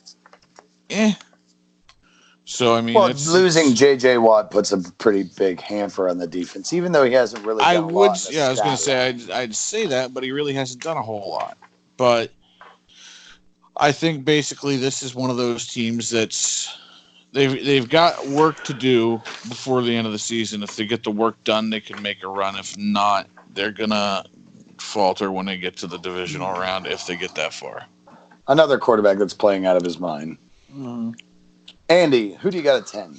So I mean, losing J.J. Watt puts a pretty big hamper on the defense, even though he hasn't really. I was going to say I'd say that, but he really hasn't done a whole lot. But I think basically this is one of those teams they've got work to do before the end of the season. If they get the work done, they can make a run. If not, they're gonna falter when they get to the divisional round if they get that far. Another quarterback that's playing out of his mind. Mm-hmm. Andy, who do you got at 10?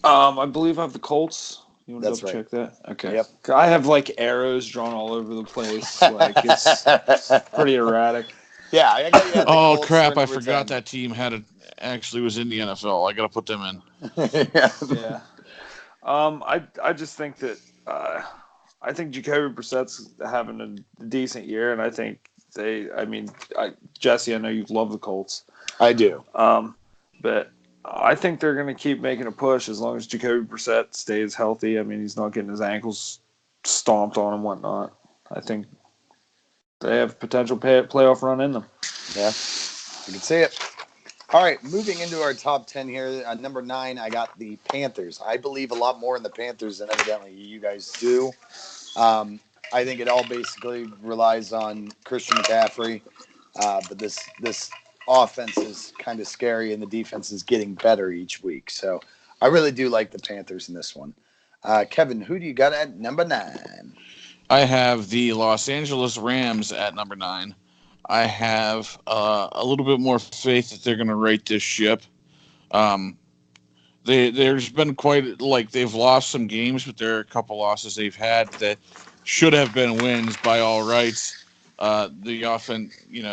I believe I have the Colts. You want to double check that? Okay. Yep. I have arrows drawn all over the place. It's pretty erratic. Yeah, I got you. Oh crap! I forgot that team actually was in the NFL. I got to put them in. Yeah. I just think that I think Jacoby Brissett's having a decent year, and I think Jesse, I know you love the Colts. I do. But I think they're going to keep making a push as long as Jacoby Brissett stays healthy. I mean, he's not getting his ankles stomped on and whatnot. I think they have potential playoff run in them. Yeah, you can see it. All right, moving into our top 10 here. At number 9, I got the Panthers. I believe a lot more in the Panthers than evidently you guys do. I think it all basically relies on Christian McCaffrey, but this offense is kind of scary, and the defense is getting better each week. So I really do like the Panthers in this one. Kevin, who do you got at number 9? I have the Los Angeles Rams at number 9. I have a little bit more faith that they're going to right this ship. There's been quite they've lost some games, but there are a couple losses they've had that should have been wins by all rights. The often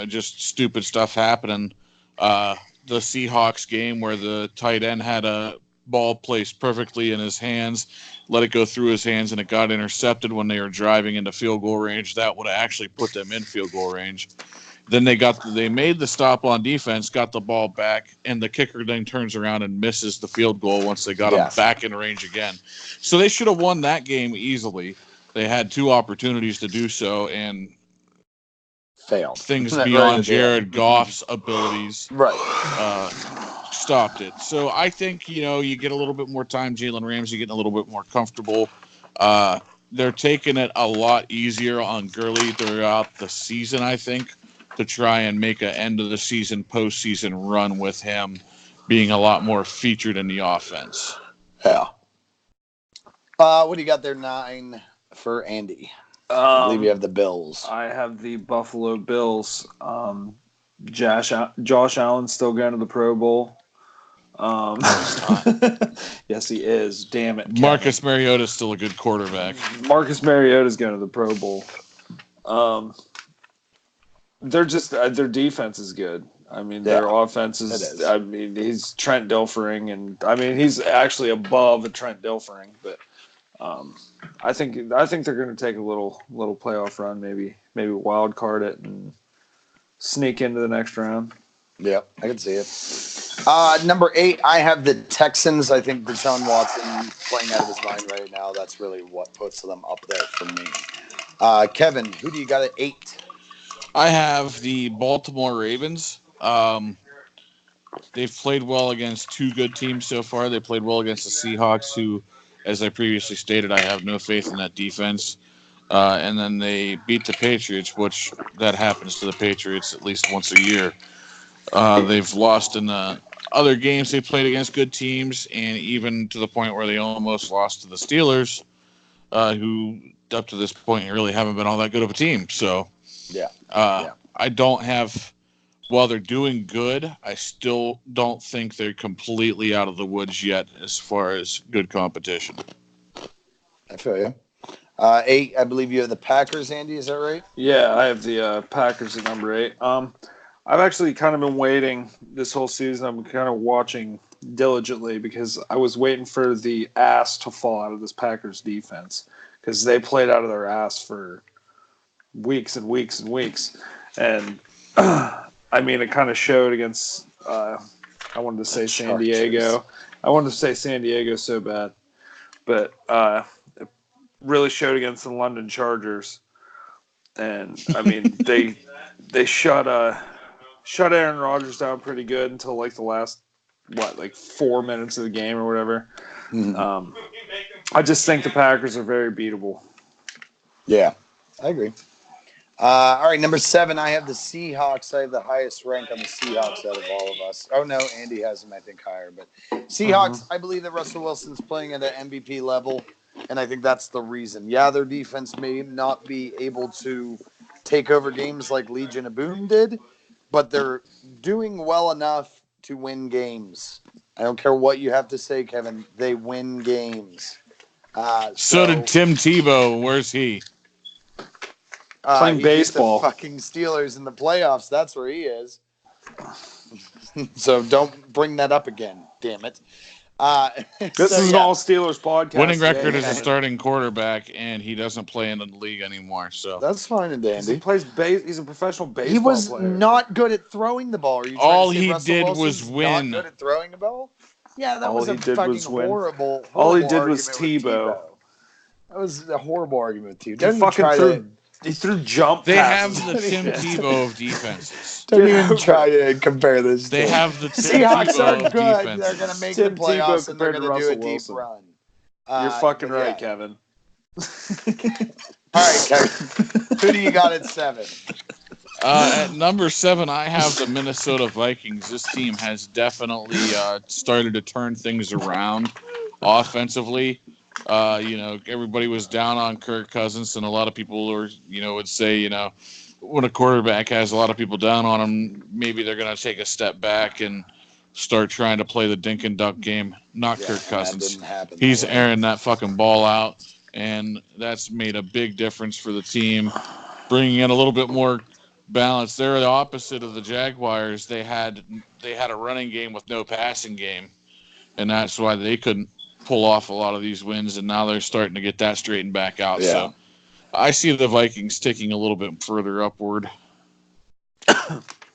just stupid stuff happening. The Seahawks game where the tight end had a ball placed perfectly in his hands, let it go through his hands, and it got intercepted when they were driving into field goal range. That would have actually put them in field goal range. Then they made the stop on defense, got the ball back, and the kicker then turns around and misses the field goal once they got him back in range again. So they should have won that game easily. They had 2 opportunities to do so and failed. Things beyond Jared Goff's abilities stopped it. So I think, you get a little bit more time. Jalen Ramsey getting a little bit more comfortable. They're taking it a lot easier on Gurley throughout the season, I think, to try and make an end of the season, postseason run with him being a lot more featured in the offense. Yeah. What do you got there, 9 for Andy? I believe you have the Bills. I have the Buffalo Bills. Josh Allen's still going to the Pro Bowl. Yes, he is. Damn it, Kevin. Marcus Mariota's still a good quarterback. Marcus Mariota's going to the Pro Bowl. They're just their defense is good. I mean, their offense is. I mean, he's Trent Dilfering, and I mean he's actually above a Trent Dilfering, but I think they're going to take a little playoff run, maybe wild card it and sneak into the next round. Yeah, I can see it. Number 8, I have the Texans. I think Deshaun Watson playing out of his mind right now. That's really what puts them up there for me. Kevin, who do you got at 8? I have the Baltimore Ravens. They've played well against 2 good teams so far. They played well against the Seahawks, who, as I previously stated, I have no faith in that defense. And then they beat the Patriots, which that happens to the Patriots at least once a year. They've lost in the other games they played against good teams, and even to the point where they almost lost to the Steelers, who up to this point really haven't been all that good of a team. So I don't have, while they're doing good, I still don't think they're completely out of the woods yet as far as good competition. I feel you. 8, I believe you have the Packers, Andy. Is that right? Yeah, I have the Packers at number 8. I've actually kind of been waiting this whole season. I'm kind of watching diligently because I was waiting for the ass to fall out of this Packers defense because they played out of their ass for weeks and weeks and weeks. And, I mean, it kind of showed against, I wanted to say San Diego. I wanted to say San Diego so bad. But it really showed against the London Chargers. And, I mean, they shut Aaron Rodgers down pretty good until like the last 4 minutes of the game or whatever. Mm-hmm. I just think the Packers are very beatable. Yeah, I agree. All right, number 7, I have the Seahawks. I have the highest rank on the Seahawks out of all of us. Oh, no, Andy has them, I think, higher. But Seahawks, I believe that Russell Wilson's playing at an MVP level, and I think that's the reason. Yeah, their defense may not be able to take over games like Legion of Boom did, but they're doing well enough to win games. I don't care what you have to say, Kevin. They win games. So did Tim Tebow. Where's he? Playing baseball. The fucking Steelers in the playoffs. That's where he is. So don't bring that up again. Damn it. This is an all Steelers podcast. Winning record is a starting quarterback, and he doesn't play in the league anymore. So that's fine and dandy. He plays He's a professional baseball player. He was not good at throwing the ball. All he did was win. Not good at throwing the ball. Yeah, that was a fucking horrible. All he did was Tebow. That was a horrible argument with Tebow. Don't fucking throw. He threw jump passes. They have the Tim Tebow of defenses. Don't even try to compare this. They have the Tim Seahawks Tebow are good. defense. They're going to make the playoffs and they're going to do a deep run. You're fucking right, Kevin. All right, Kevin. Who do you got at 7? At number 7, I have the Minnesota Vikings. This team has definitely started to turn things around offensively. Everybody was down on Kirk Cousins, and a lot of people would say, when a quarterback has a lot of people down on him, maybe they're going to take a step back and start trying to play the dink and dunk game. Not Kirk Cousins. That didn't happen. He's airing that fucking ball out, and that's made a big difference for the team, bringing in a little bit more balance. They're the opposite of the Jaguars. They had a running game with no passing game, and that's why they couldn't pull off a lot of these wins, and now they're starting to get that straightened back out. Yeah. So I see the Vikings ticking a little bit further upward.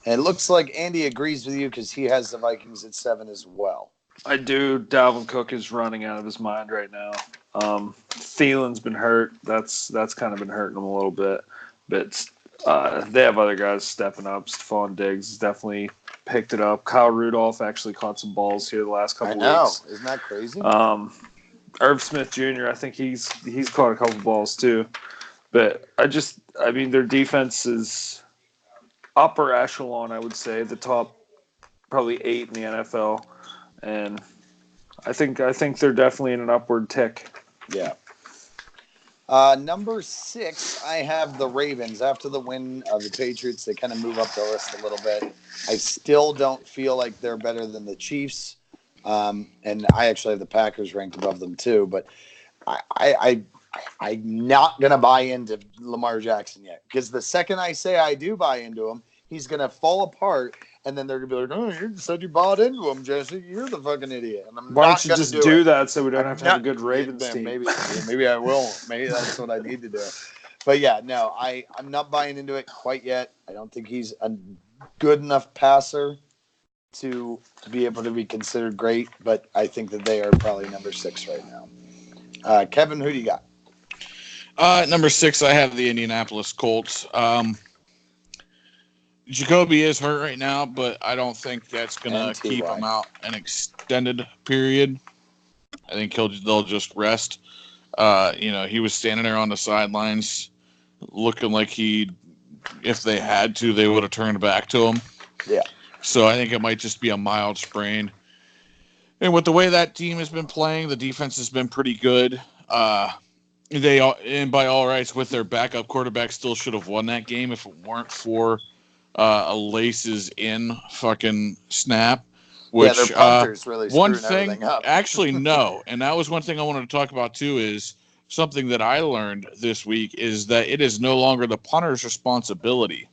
It looks like Andy agrees with you because he has the Vikings at 7 as well. I do. Dalvin Cook is running out of his mind right now. Thielen's been hurt. That's kind of been hurting him a little bit. But they have other guys stepping up. Stephon Diggs has definitely picked it up. Kyle Rudolph actually caught some balls here the last couple weeks. Isn't that crazy? Irv Smith Jr., I think he's caught a couple balls too. But I mean, their defense is upper echelon, I would say, the top probably 8 in the NFL. And I think they're definitely in an upward tick. Yeah. Number 6, I have the Ravens. After the win of the Patriots, they kind of move up the list a little bit. I still don't feel like they're better than the Chiefs. And I actually have the Packers ranked above them too. But I'm not going to buy into Lamar Jackson yet. Because the second I say I do buy into him, he's going to fall apart. And then they're going to be like, oh, you said you bought into him, Jesse. You're the fucking idiot. And why don't you just do that so we don't have to have a good Ravens team? Maybe I will. Maybe that's what I need to do. But, yeah, no, I'm not buying into it quite yet. I don't think he's a good enough passer to be able to be considered great. But I think that they are probably number 6 right now. Kevin, who do you got? Number 6, I have the Indianapolis Colts. Jacoby is hurt right now, but I don't think that's going to keep him out an extended period. I think they'll just rest. He was standing there on the sidelines looking like if they had to, they would have turned back to him. Yeah. So I think it might just be a mild sprain. And with the way that team has been playing, the defense has been pretty good. And by all rights, with their backup quarterback, still should have won that game if it weren't for a laces in fucking snap. Which, their punter's really one screwing thing, up. actually, no. And that was one thing I wanted to talk about, too, is something that I learned this week is that it is no longer the punter's responsibility.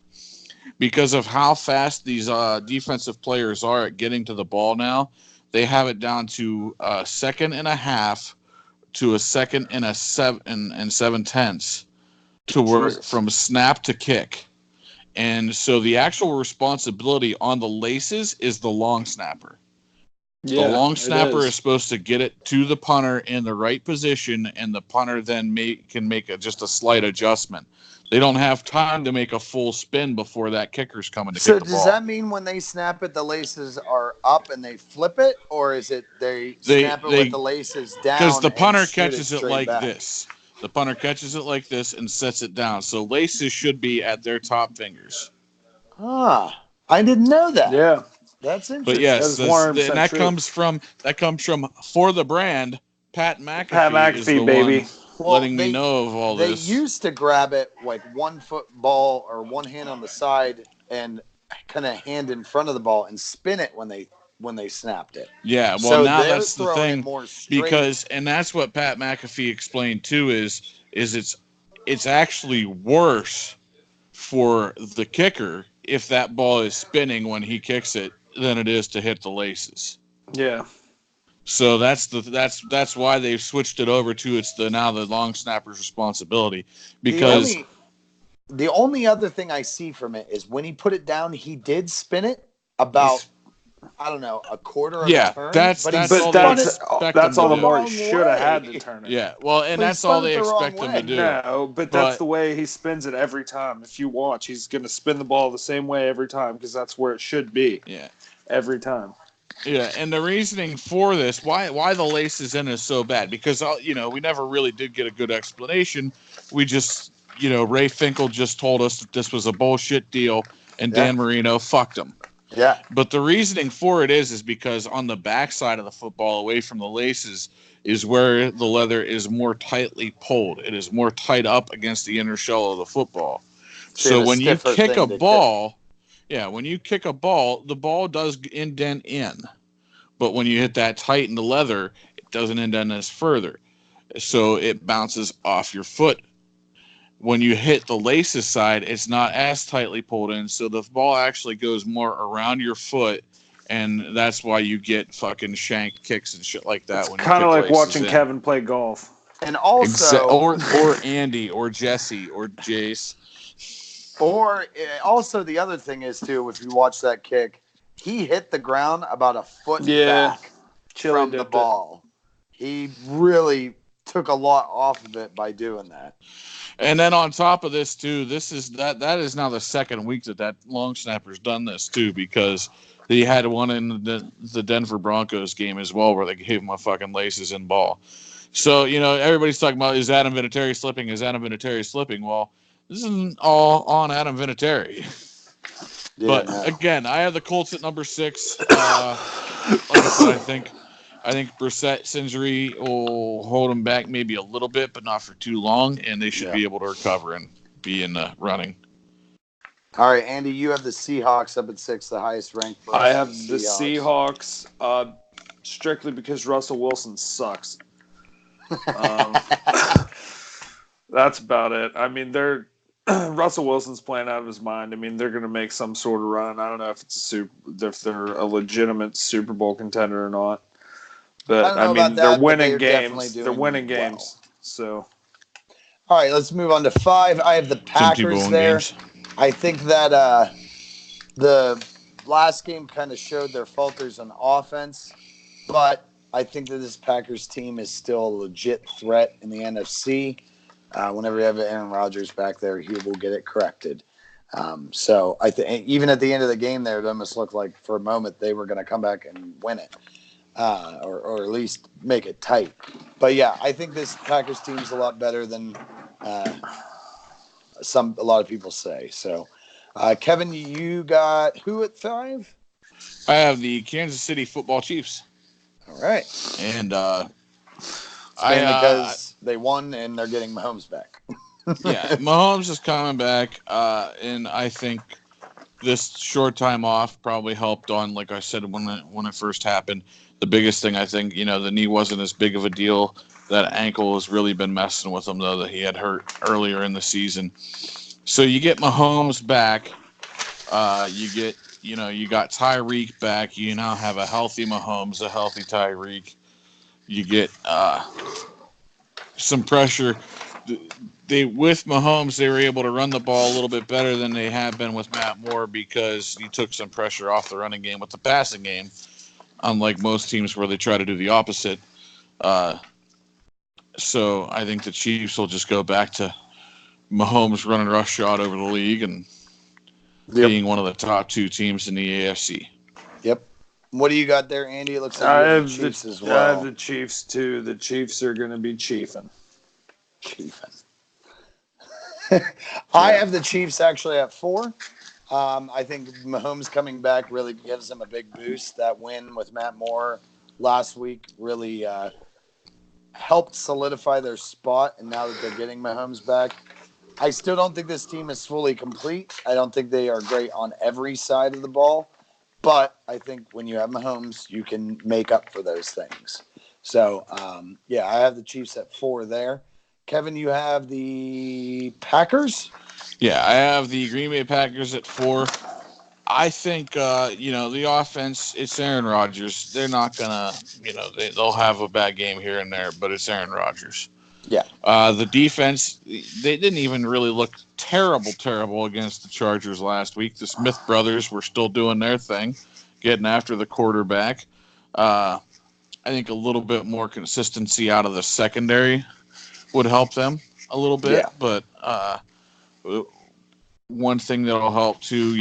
Because of how fast these defensive players are at getting to the ball now, they have it down to a second and a half to a second and 7/10 to work from snap to kick. And so the actual responsibility on the laces is the long snapper. Yeah, the long snapper is supposed to get it to the punter in the right position, and the punter then can make just a slight adjustment. They don't have time to make a full spin before that kicker's coming to kick the ball. So does that mean when they snap it, the laces are up and they flip it, or is it they snap it with the laces down? Because the punter catches it like back? This. The punter catches it like this and sets it down. So laces should be at their top fingers. I didn't know that. Yeah, that's interesting. But yes, and that comes from For the Brand. Pat McAfee is the baby. Letting me know of all this. They used to grab it like 1 foot ball or one hand on the side and kind of hand in front of the ball and spin it when they snapped it. Yeah, well, so now that's the thing and that's what Pat McAfee explained too is it's actually worse for the kicker if that ball is spinning when he kicks it than it is to hit the laces. Yeah. So that's why they've switched it over to now the long snapper's responsibility because the only other thing I see from it is when he put it down, he did spin it about I don't know, a quarter of a turn. That's all the more he should have had to turn it. Yeah, well, and that's all they expect him to do. No, but that's the way he spins it every time. If you watch, he's going to spin the ball the same way every time because that's where it should be. Yeah, every time. Yeah, and the reasoning for this, why the laces in is so bad, because we never really did get a good explanation. We just, Ray Finkel just told us that this was a bullshit deal, and Dan Marino fucked him. Yeah. But the reasoning for it is because on the backside of the football, away from the laces, is where the leather is more tightly pulled. It is more tight up against the inner shell of the football. So when you kick a ball, when you kick a ball, the ball does indent in. But when you hit that tightened leather, it doesn't indent as further. So it bounces off your foot. When you hit the laces side, it's not as tightly pulled in. So the ball actually goes more around your foot. And that's why you get fucking shanked kicks and shit like that. It's kind of like watching Kevin play golf. And also, or Andy, or Jesse, or Jace. Or also the other thing is too, if you watch that kick, he hit the ground about a foot back from the ball. He really took a lot off of it by doing that. And then on top of this too, that is now the second week that long snapper's done this too, because he had one in the Denver Broncos game as well where they gave him a fucking laces in ball. So, everybody's talking about, is Adam Vinatieri slipping? Is Adam Vinatieri slipping? Well, this isn't all on Adam Vinatieri. Yeah, but again, I have the Colts at number 6. Like I said, I think Brissett's injury will hold him back maybe a little bit, but not for too long, and they should be able to recover and be in the running. All right, Andy, you have the Seahawks up at 6, the highest ranked. I have the Seahawks strictly because Russell Wilson sucks. That's about it. I mean, Russell Wilson's playing out of his mind. I mean, they're going to make some sort of run. I don't know if they're a legitimate Super Bowl contender or not. But I mean, they're winning games. They're winning games. So, all right, let's move on to 5. I have the Packers there. Games. I think that the last game kind of showed their falters on offense, but I think that this Packers team is still a legit threat in the NFC. Whenever you have Aaron Rodgers back there, he will get it corrected. So I think even at the end of the game there, it almost looked like for a moment they were going to come back and win it, or at least make it tight. But yeah, I think this Packers team is a lot better than a lot of people say. So, Kevin, you got who at 5? I have the Kansas City Football Chiefs. All right, and because they won and they're getting Mahomes back. Yeah, Mahomes is coming back, and I think this short time off probably helped on, like I said when it first happened. The biggest thing, I think, the knee wasn't as big of a deal. That ankle has really been messing with him, though, that he had hurt earlier in the season. So you get Mahomes back. You got Tyreek back. You now have a healthy Mahomes, a healthy Tyreek. You get some pressure. With Mahomes, they were able to run the ball a little bit better than they have been with Matt Moore because he took some pressure off the running game with the passing game, unlike most teams where they try to do the opposite. So I think the Chiefs will just go back to Mahomes running roughshod over the league and being one of the top 2 teams in the AFC. Yep. What do you got there, Andy? It looks like I have the Chiefs as well. I have the Chiefs too. The Chiefs are going to be chiefing. I have the Chiefs actually at 4. I think Mahomes coming back really gives them a big boost. That win with Matt Moore last week really helped solidify their spot, and now that they're getting Mahomes back, I still don't think this team is fully complete. I don't think they are great on every side of the ball, but I think when you have Mahomes, you can make up for those things. So, I have the Chiefs at 4 there. Kevin, you have the Packers? Yeah, I have the Green Bay Packers at 4. I think, the offense, it's Aaron Rodgers. They're not going to, they'll have a bad game here and there, but it's Aaron Rodgers. Yeah. The defense, they didn't even really look terrible against the Chargers last week. The Smith brothers were still doing their thing, getting after the quarterback. I think a little bit more consistency out of the secondary would help them a little bit. Yeah. But one thing that'll help too,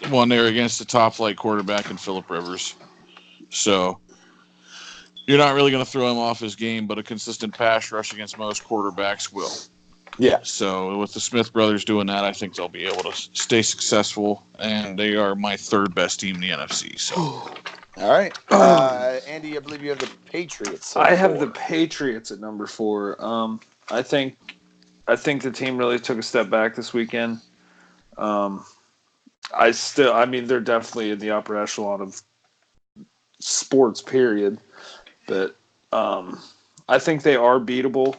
they're against the top flight quarterback in Phillip Rivers. So you're not really going to throw him off his game, but a consistent pass rush against most quarterbacks will. Yeah. So with the Smith brothers doing that, I think they'll be able to stay successful, and they are my 3rd best team in the NFC. So. All right. Andy, I believe you have the Patriots. I have the Patriots at number 4. I think I think the team really took a step back this weekend. They're definitely in the upper echelon of sports, period. But I think they are beatable.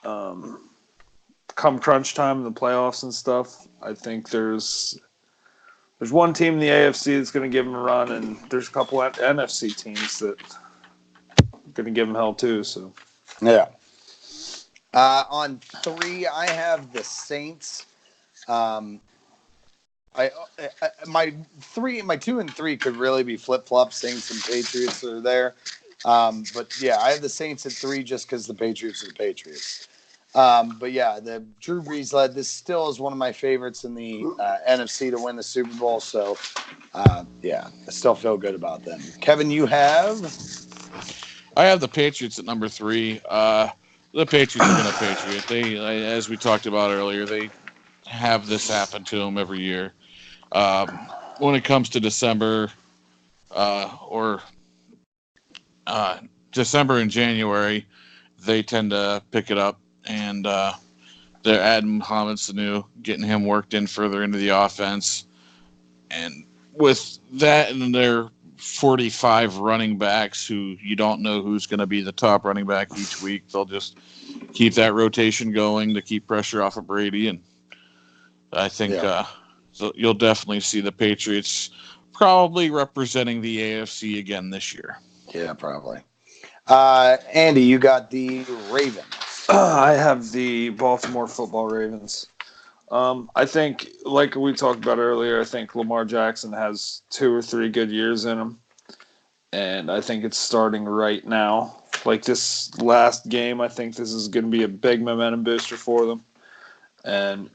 Come crunch time in the playoffs and stuff, I think there's one team in the AFC that's going to give them a run, and there's a couple of NFC teams that are going to give them hell too. So, yeah. On 3, I have the Saints. My 2 and 3 could really be flip flop. Saints and Patriots are there, but yeah, I have the Saints at 3 just because the Patriots are the Patriots. But yeah, the Drew Brees led. This still is one of my favorites in the NFC to win the Super Bowl. So yeah, I still feel good about them. Kevin, you have? I have the Patriots at number 3. The Patriots are going to Patriot. As we talked about earlier, they have this happen to them every year. When it comes to December or December and January, they tend to pick it up, and they're adding Mohamed Sanu, getting him worked in further into the offense. And with that and their 45 running backs who you don't know who's going to be the top running back each week, they'll just keep that rotation going to keep pressure off of Brady. And I think so you'll definitely see the Patriots probably representing the AFC again this year. Yeah, probably. Andy, you got the Ravens. I have the Baltimore Football Ravens. I think, like we talked about earlier, I think Lamar Jackson has 2 or 3 good years in him. And I think it's starting right now. Like this last game, I think this is going to be a big momentum booster for them. And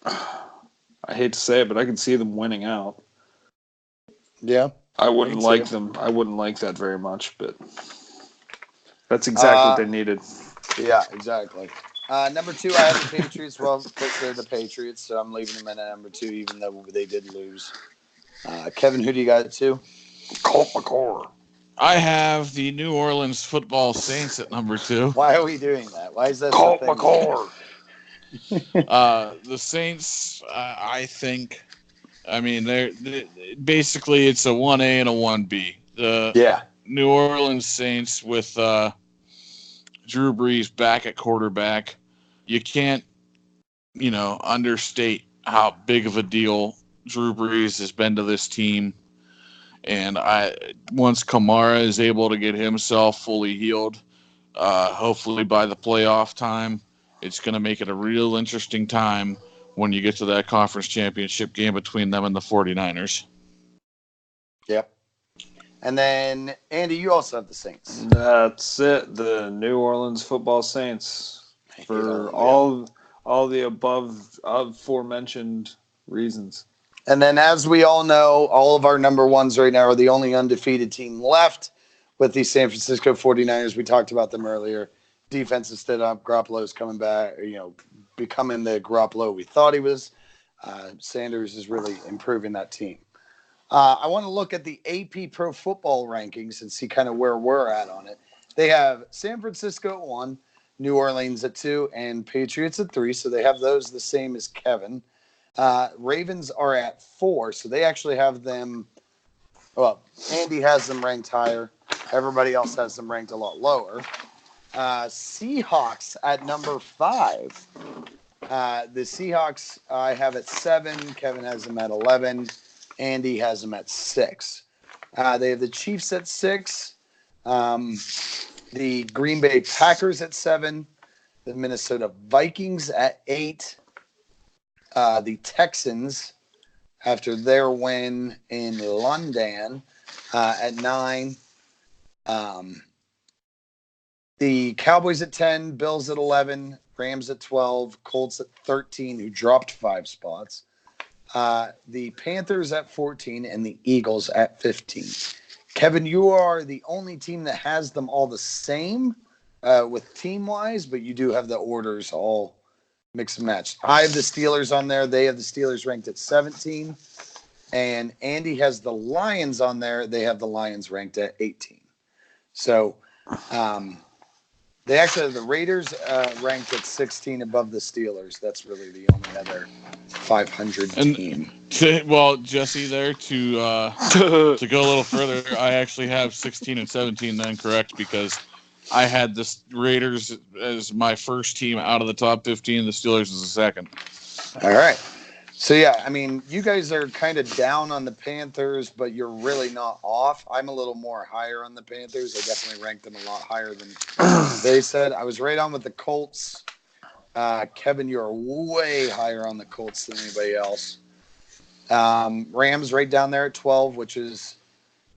I hate to say it, but I can see them winning out. Yeah. I wouldn't like them. I wouldn't like that very much, but that's exactly what they needed. Yeah, exactly. Number 2, I have the Patriots. Well, they're the Patriots, so I'm leaving them in at number 2, even though they did lose. Kevin, who do you got at 2? Colt McCoy. I have the New Orleans Football Saints at number 2. Why are we doing that? Why is that? Colt McCoy. The Saints, I think, I mean, they're basically it's a 1A and a 1B. The New Orleans Saints with Drew Brees back at quarterback, you can't, understate how big of a deal Drew Brees has been to this team. And once Kamara is able to get himself fully healed, hopefully by the playoff time, it's going to make it a real interesting time when you get to that conference championship game between them and the 49ers. Yep. And then, Andy, you also have the Saints. That's it. The New Orleans Football Saints. For all the above aforementioned reasons. And then, as we all know, all of our number ones right now are the only undefeated team left with the San Francisco 49ers. We talked about them earlier. Defense is stood up. Garoppolo's coming back, becoming the Garoppolo we thought he was. Sanders is really improving that team. I want to look at the AP Pro Football rankings and see kind of where we're at on it. They have San Francisco at 1, New Orleans at 2, and Patriots at 3. So they have those the same as Kevin. Ravens are at 4, so they actually have them. Well, Andy has them ranked higher. Everybody else has them ranked a lot lower. Seahawks at number 5. The Seahawks I have at 7. Kevin has them at 11. Andy has them at 6. They have the Chiefs at 6. The Green Bay Packers at 7. The Minnesota Vikings at 8. The Texans, after their win in London, at 9. The Cowboys at 10, Bills at 11, Rams at 12, Colts at 13, who dropped 5 spots. The Panthers at 14, and the Eagles at 15. Kevin, you are the only team that has them all the same with team-wise, but you do have the orders all mix and match. I have the Steelers on there. They have the Steelers ranked at 17. And Andy has the Lions on there. They have the Lions ranked at 18. So The Raiders ranked at 16 above the Steelers. That's really the only other 500 team. Jesse, there to go a little further, I actually have 16 and 17 then correct because I had the Raiders as my first team out of the top 15. The Steelers as the second. All right. So, yeah, I mean, you guys are kind of down on the Panthers, but you're really not off. I'm a little more higher on the Panthers. I definitely ranked them a lot higher than they said. I was right on with the Colts. Kevin, you're way higher on the Colts than anybody else. Rams right down there at 12, which is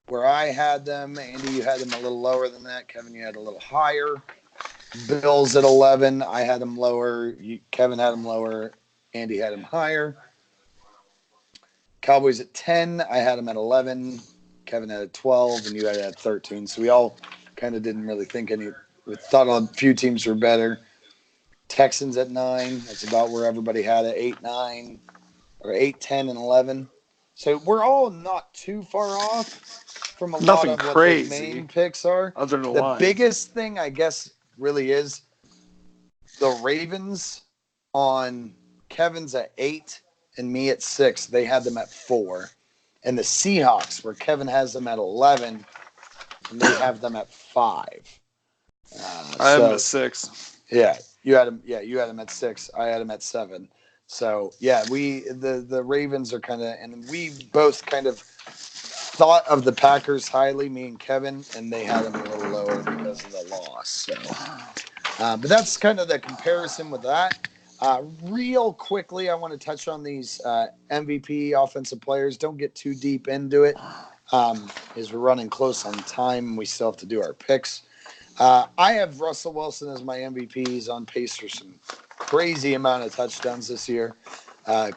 where I had them. Andy, you had them a little lower than that. Kevin, you had a little higher. Bills at 11. I had them lower. Kevin had them lower. Andy had them higher. Cowboys at 10. I had them at 11. Kevin had at 12, and you had it at 13. So we all kind of didn't really think any. We thought a few teams were better. Texans at 9. That's about where everybody had it. 8, 9, or 8, 10, and 11. So we're all not too far off from a lot of crazy. What the main picks are. Other than the biggest thing, I guess, really is the Ravens on Kevin's at 8 and me at 6. They had them at 4. And the Seahawks, where Kevin has them at 11, and they have them at 5. I have them at 6. Yeah, you had them. Yeah, you had them at 6. I had them at 7. So yeah, the Ravens are kind of, and we both kind of thought of the Packers highly, me and Kevin, and they had them a little lower because of the loss. So, but that's kind of the comparison with that. Real quickly, I want to touch on these MVP offensive players. Don't get too deep into it, as we're running close on time. We still have to do our picks. I have Russell Wilson as my MVP. He's on pace for some crazy amount of touchdowns this year.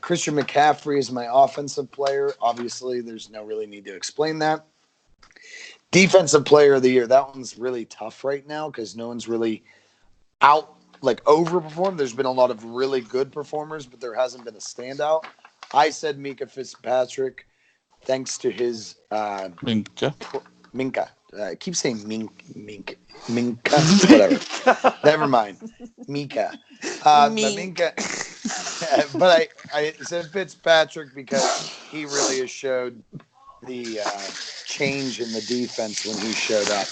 Christian McCaffrey is my offensive player. Obviously, there's no really need to explain that. Defensive player of the year. That one's really tough right now because no one's really overperformed. There's been a lot of really good performers, but there hasn't been a standout. I said Minka Fitzpatrick, thanks to his Minka. I keep saying Minka, whatever. Never mind. Mika. Minka. But I said Fitzpatrick because he really has showed the change in the defense when he showed up.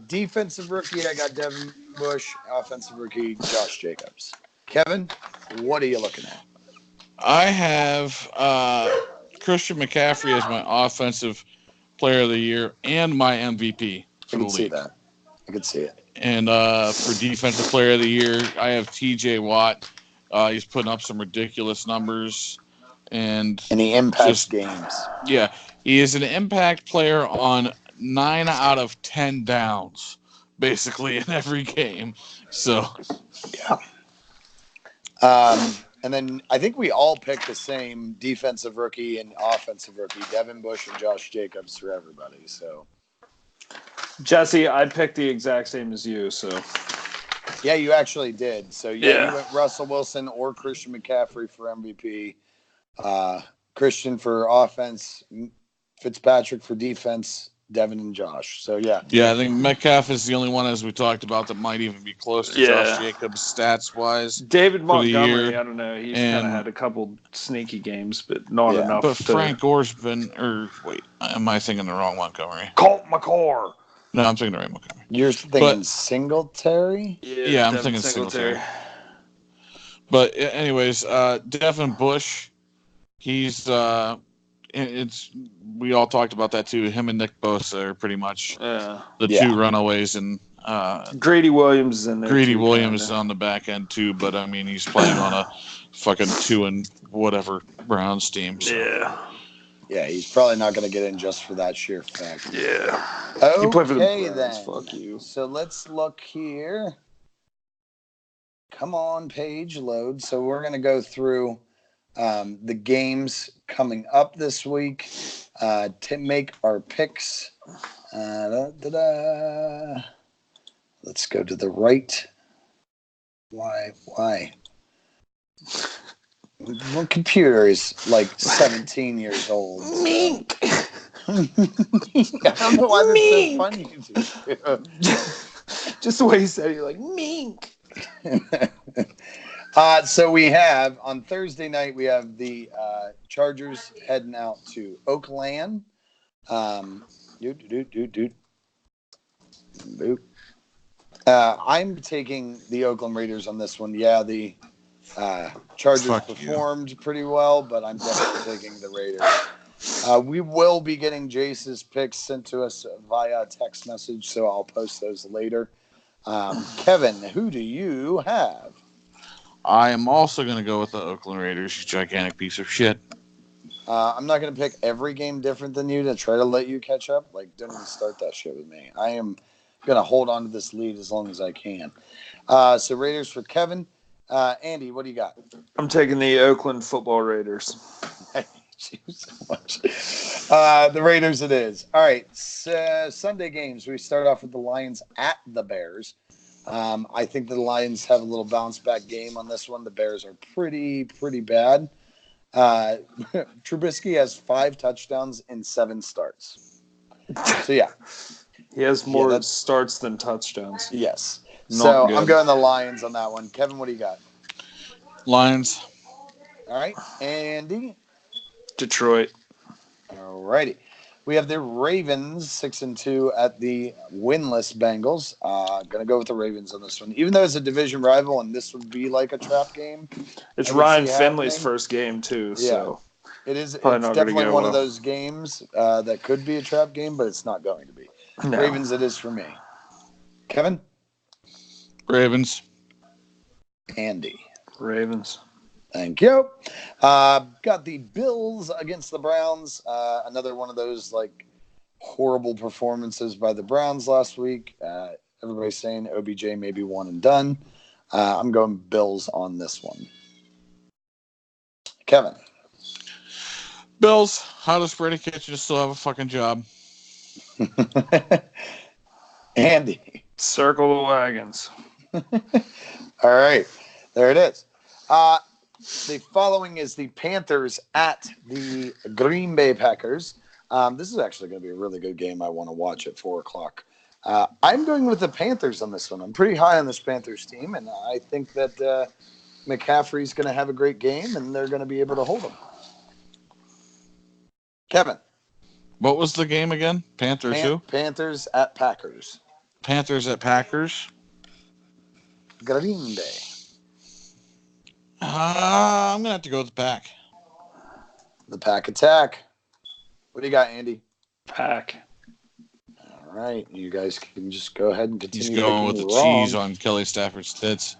Defensive rookie, I got Devin Bush. Offensive rookie, Josh Jacobs. Kevin, what are you looking at? I have Christian McCaffrey as my offensive player of the year and my MVP. I can see that. I can see it. And for defensive player of the year, I have TJ Watt. He's putting up some ridiculous numbers. And he impacts games. Yeah. He is an impact player on 9 out of 10 downs, basically, in every game. So, yeah. And then I think we all picked the same defensive rookie and offensive rookie, Devin Bush and Josh Jacobs for everybody. So, Jesse, I picked the exact same as you. So, yeah, you actually did. So, you went Russell Wilson or Christian McCaffrey for MVP, Christian for offense, Fitzpatrick for defense, Devin and Josh. So, yeah. Yeah, I think Metcalf is the only one, as we talked about, that might even be close to Josh Jacobs stats-wise. David Montgomery, I don't know. He's kind of had a couple sneaky games, but not enough. But Frank Gore's been – am I thinking the wrong Montgomery? Colt McCoy. No, I'm thinking the right Montgomery. You're thinking Singletary? Yeah, I'm thinking Singletary. But anyways, Devin Bush, he's we all talked about that too. Him and Nick Bosa are pretty much the two runaways, and Grady Williams is in there. Grady Williams is on the back end too, but I mean he's playing on a fucking 2 and whatever Browns team. So. Yeah, he's probably not going to get in just for that sheer fact. Yeah. Okay, then. Fuck you. So let's look here. Come on, page load. So we're going to go through the games coming up this week to make our picks. Let's go to the right. Why? My computer is like 17 years old. Mink. I don't know why that's so funny to do. Just the way he said it, you're like, mink. So we have on Thursday night, we have the Chargers heading out to Oakland. I'm taking the Oakland Raiders on this one. Yeah, the Chargers performed pretty well, but I'm definitely taking the Raiders. We will be getting Jace's picks sent to us via text message, so I'll post those later. Kevin, who do you have? I am also going to go with the Oakland Raiders, you gigantic piece of shit. I'm not going to pick every game different than you to try to let you catch up. Like, don't even start that shit with me. I am going to hold on to this lead as long as I can. So Raiders for Kevin. Andy, what do you got? I'm taking the Oakland Football Raiders. I hate you so much. The Raiders it is. All right. Sunday games. We start off with the Lions at the Bears. I think the Lions have a little bounce back game on this one. The Bears are pretty bad. Trubisky has 5 touchdowns in 7 starts. So yeah, he has more starts than touchdowns. Yes. Not I'm going the Lions on that one. Kevin, what do you got? Lions. All right, Andy. Detroit. All righty. We have the Ravens 6-2 at the winless Bengals. Going to go with the Ravens on this one, even though it's a division rival and this would be like a trap game. It's Ryan Finley's first game too, so it is. It's definitely one of those games that could be a trap game, but it's not going to be. No. Ravens, it is for me. Kevin. Ravens. Andy. Ravens. Thank you. Got the Bills against the Browns. Another one of those like horrible performances by the Browns last week. Everybody's saying OBJ may be one and done. I'm going Bills on this one. Kevin. Bills. How does Brady Kitchen still have a fucking job? Andy. Circle the wagons. All right. There it is. The following is the Panthers at the Green Bay Packers. This is actually going to be a really good game. I want to watch at 4:00. I'm going with the Panthers on this one. I'm pretty high on this Panthers team, and I think that McCaffrey's going to have a great game, and they're going to be able to hold him. Kevin. What was the game again? Panthers who? Panthers at Packers. Panthers at Packers. Green Bay. I'm going to have to go with the Pack. The Pack attack. What do you got, Andy? Pack. All right. You guys can just go ahead and continue. He's going with the cheese on Kelly Stafford's tits.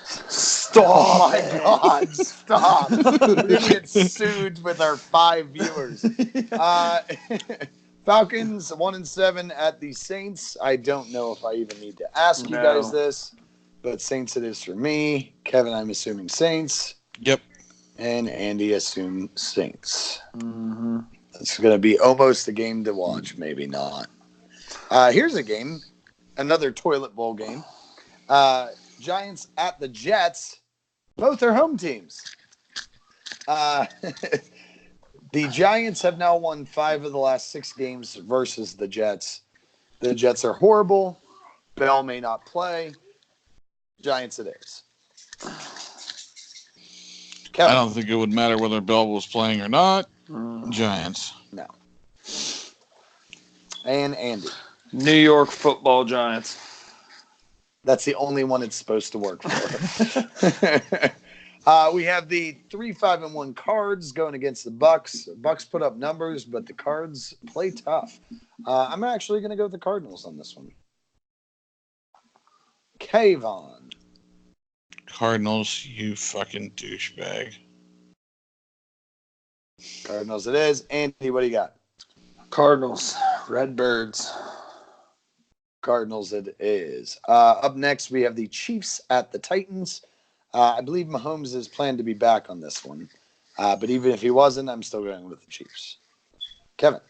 Stop. Oh, my God. Stop. We're going to get sued with our 5 viewers. Falcons 1-7 at the Saints. I don't know if I even need to ask you guys this. But Saints it is for me. Kevin, I'm assuming Saints. Yep. And Andy assumes Saints. Mm-hmm. It's going to be almost a game to watch. Maybe not. Here's a game. Another toilet bowl game. Giants at the Jets. Both are home teams. The Giants have now won 5 of the last 6 games versus the Jets. The Jets are horrible. Bell may not play. Giants it is. Kevin. I don't think it would matter whether Bell was playing or not. Giants. No. And Andy. New York Football Giants. That's the only one it's supposed to work for. We have the 3-5-1 Cards going against the Bucks. Bucks put up numbers, but the Cards play tough. I'm actually going to go with the Cardinals on this one. Kayvon. Cardinals, you fucking douchebag. Cardinals it is. Andy, what do you got? Cardinals. Redbirds. Cardinals it is. Up next, we have the Chiefs at the Titans. I believe Mahomes is planned to be back on this one. But even if he wasn't, I'm still going with the Chiefs. Kevin.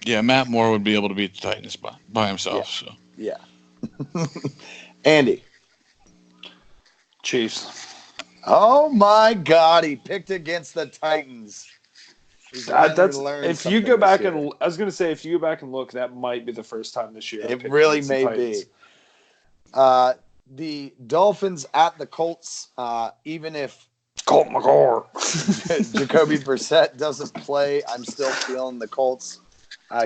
Yeah, Matt Moore would be able to beat the Titans by himself. Yeah. So. Andy. Chiefs. Oh my God, he picked against the Titans. If you go back and I was going to say, if you go back and look, that might be the first time this year. It really may be. The Dolphins at the Colts, even if Colt McCoy. Jacoby Brissett doesn't play, I'm still feeling the Colts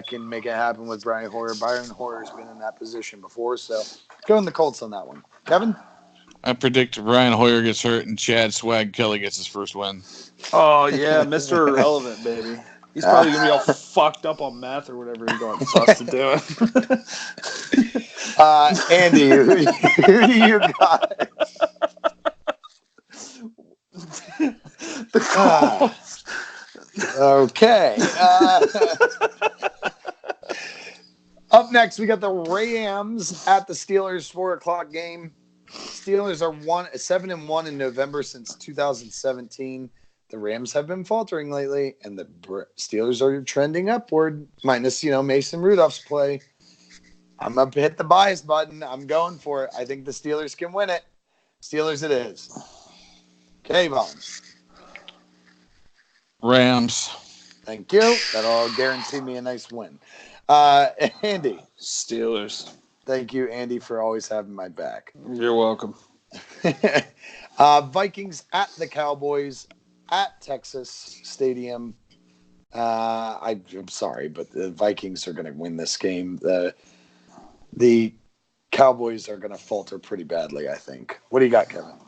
can make it happen with Brian Hoyer. Byron Hoyer's been in that position before, so going the Colts on that one. Kevin? I predict Brian Hoyer gets hurt and Chad Swag Kelly gets his first win. Oh, yeah, Mr. Irrelevant, baby. He's probably going to be all fucked up on meth or whatever he got busted doing. Andy, who do you got? The Colts. Okay. Up next, we got the Rams at the Steelers 4:00 game. Steelers are 7-1 in November since 2017. The Rams have been faltering lately, and the Steelers are trending upward, minus Mason Rudolph's play. I'm up to hit the bias button. I'm going for it. I think the Steelers can win it. Steelers it is. K-Von. Rams. Thank you. That'll guarantee me a nice win. Andy. Steelers. Thank you, Andy, for always having my back. You're welcome. Vikings at the Cowboys at Texas Stadium. I'm sorry, but the Vikings are going to win this game. The Cowboys are going to falter pretty badly, I think. What do you got, Kevin? I'm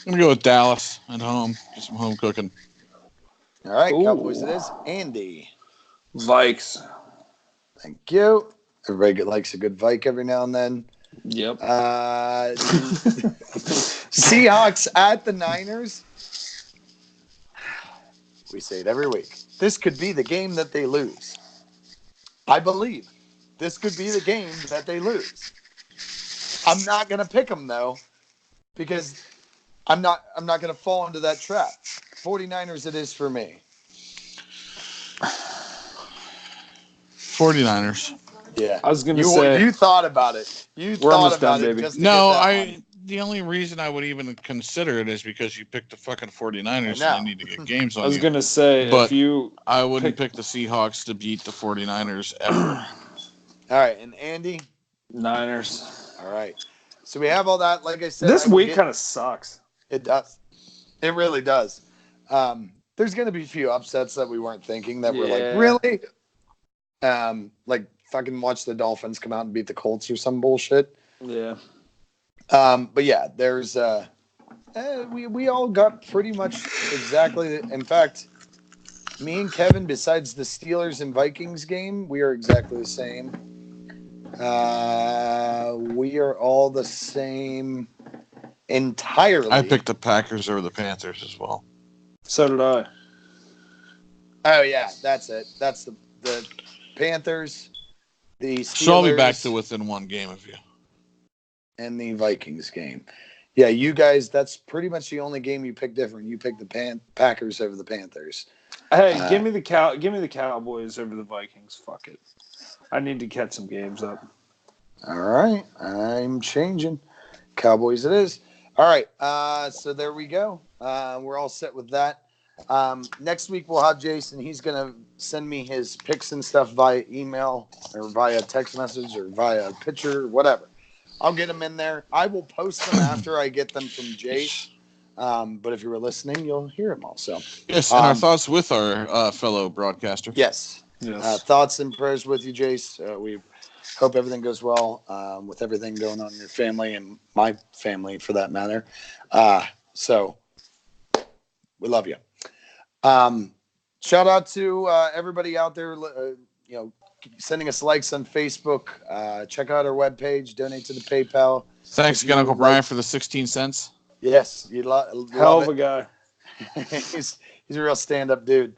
going to go with Dallas at home. Get some home cooking. All right, Ooh. Cowboys it is. Andy. Vikes. Thank you. Everybody likes a good Vike every now and then. Yep. Seahawks at the Niners. We say it every week. This could be the game that they lose. I believe this could be the game that they lose. I'm not going to pick them, though, because I'm not going to fall into that trap. 49ers it is for me. 49ers. Yeah. I was going to say. You thought about it. You We're thought almost about done, it. baby. Just to No, get that one. the only reason I would even consider it is because you picked the fucking 49ers I know. and they need to get games on I was you. going to say, But if you. I wouldn't pick the Seahawks to beat the 49ers ever. All right. And Andy? Niners. All right. So we have all that. Like I said, This week kind of sucks. It does. It really does. There's going to be a few upsets that we weren't thinking that we're like, really? Like fucking watch the Dolphins come out and beat the Colts or some bullshit. Yeah. But yeah, there's we all got pretty much exactly. In fact, me and Kevin, besides the Steelers and Vikings game, we are exactly the same. We are all the same entirely. I picked the Packers over the Panthers as well. So did I. Oh yeah, that's it. That's the Panthers, the Steelers, So I'll be back to within one game of you. And the Vikings game. Yeah, you guys, that's pretty much the only game you picked different. You picked the Packers over the Panthers. Hey, give me the Cowboys over the Vikings. Fuck it. I need to catch some games up. All right, I'm changing. Cowboys it is. All right, so there we go. We're all set with that. Next week we'll have Jason. He's going to send me his picks and stuff via email or via text message or via picture, whatever. I'll get them in there. I will post them after I get them from Jace. But if you were listening, you'll hear them also. Yes, and our thoughts with our fellow broadcaster. Yes. Thoughts and prayers with you, Jace. We hope everything goes well with everything going on in your family and my family for that matter. So we love you. Shout out to everybody out there, sending us likes on Facebook. Check out our webpage, donate to the PayPal. Thanks again, Uncle Brian, for the 16 cents. Yes. Hell of a guy. he's a real stand-up dude.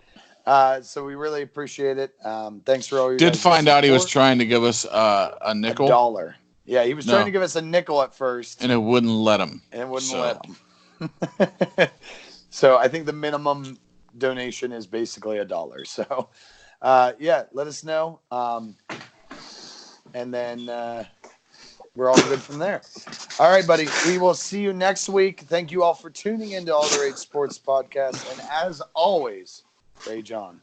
So we really appreciate it. Thanks for all your Did find out he was trying to give us a nickel. $1. Yeah, he was trying to give us a nickel at first. And it wouldn't let him. Let him. So I think the minimum donation is basically $1. So, let us know. And then we're all good from there. All right, buddy. We will see you next week. Thank you all for tuning into All the Rage Sports Podcast. And as always, Rage on.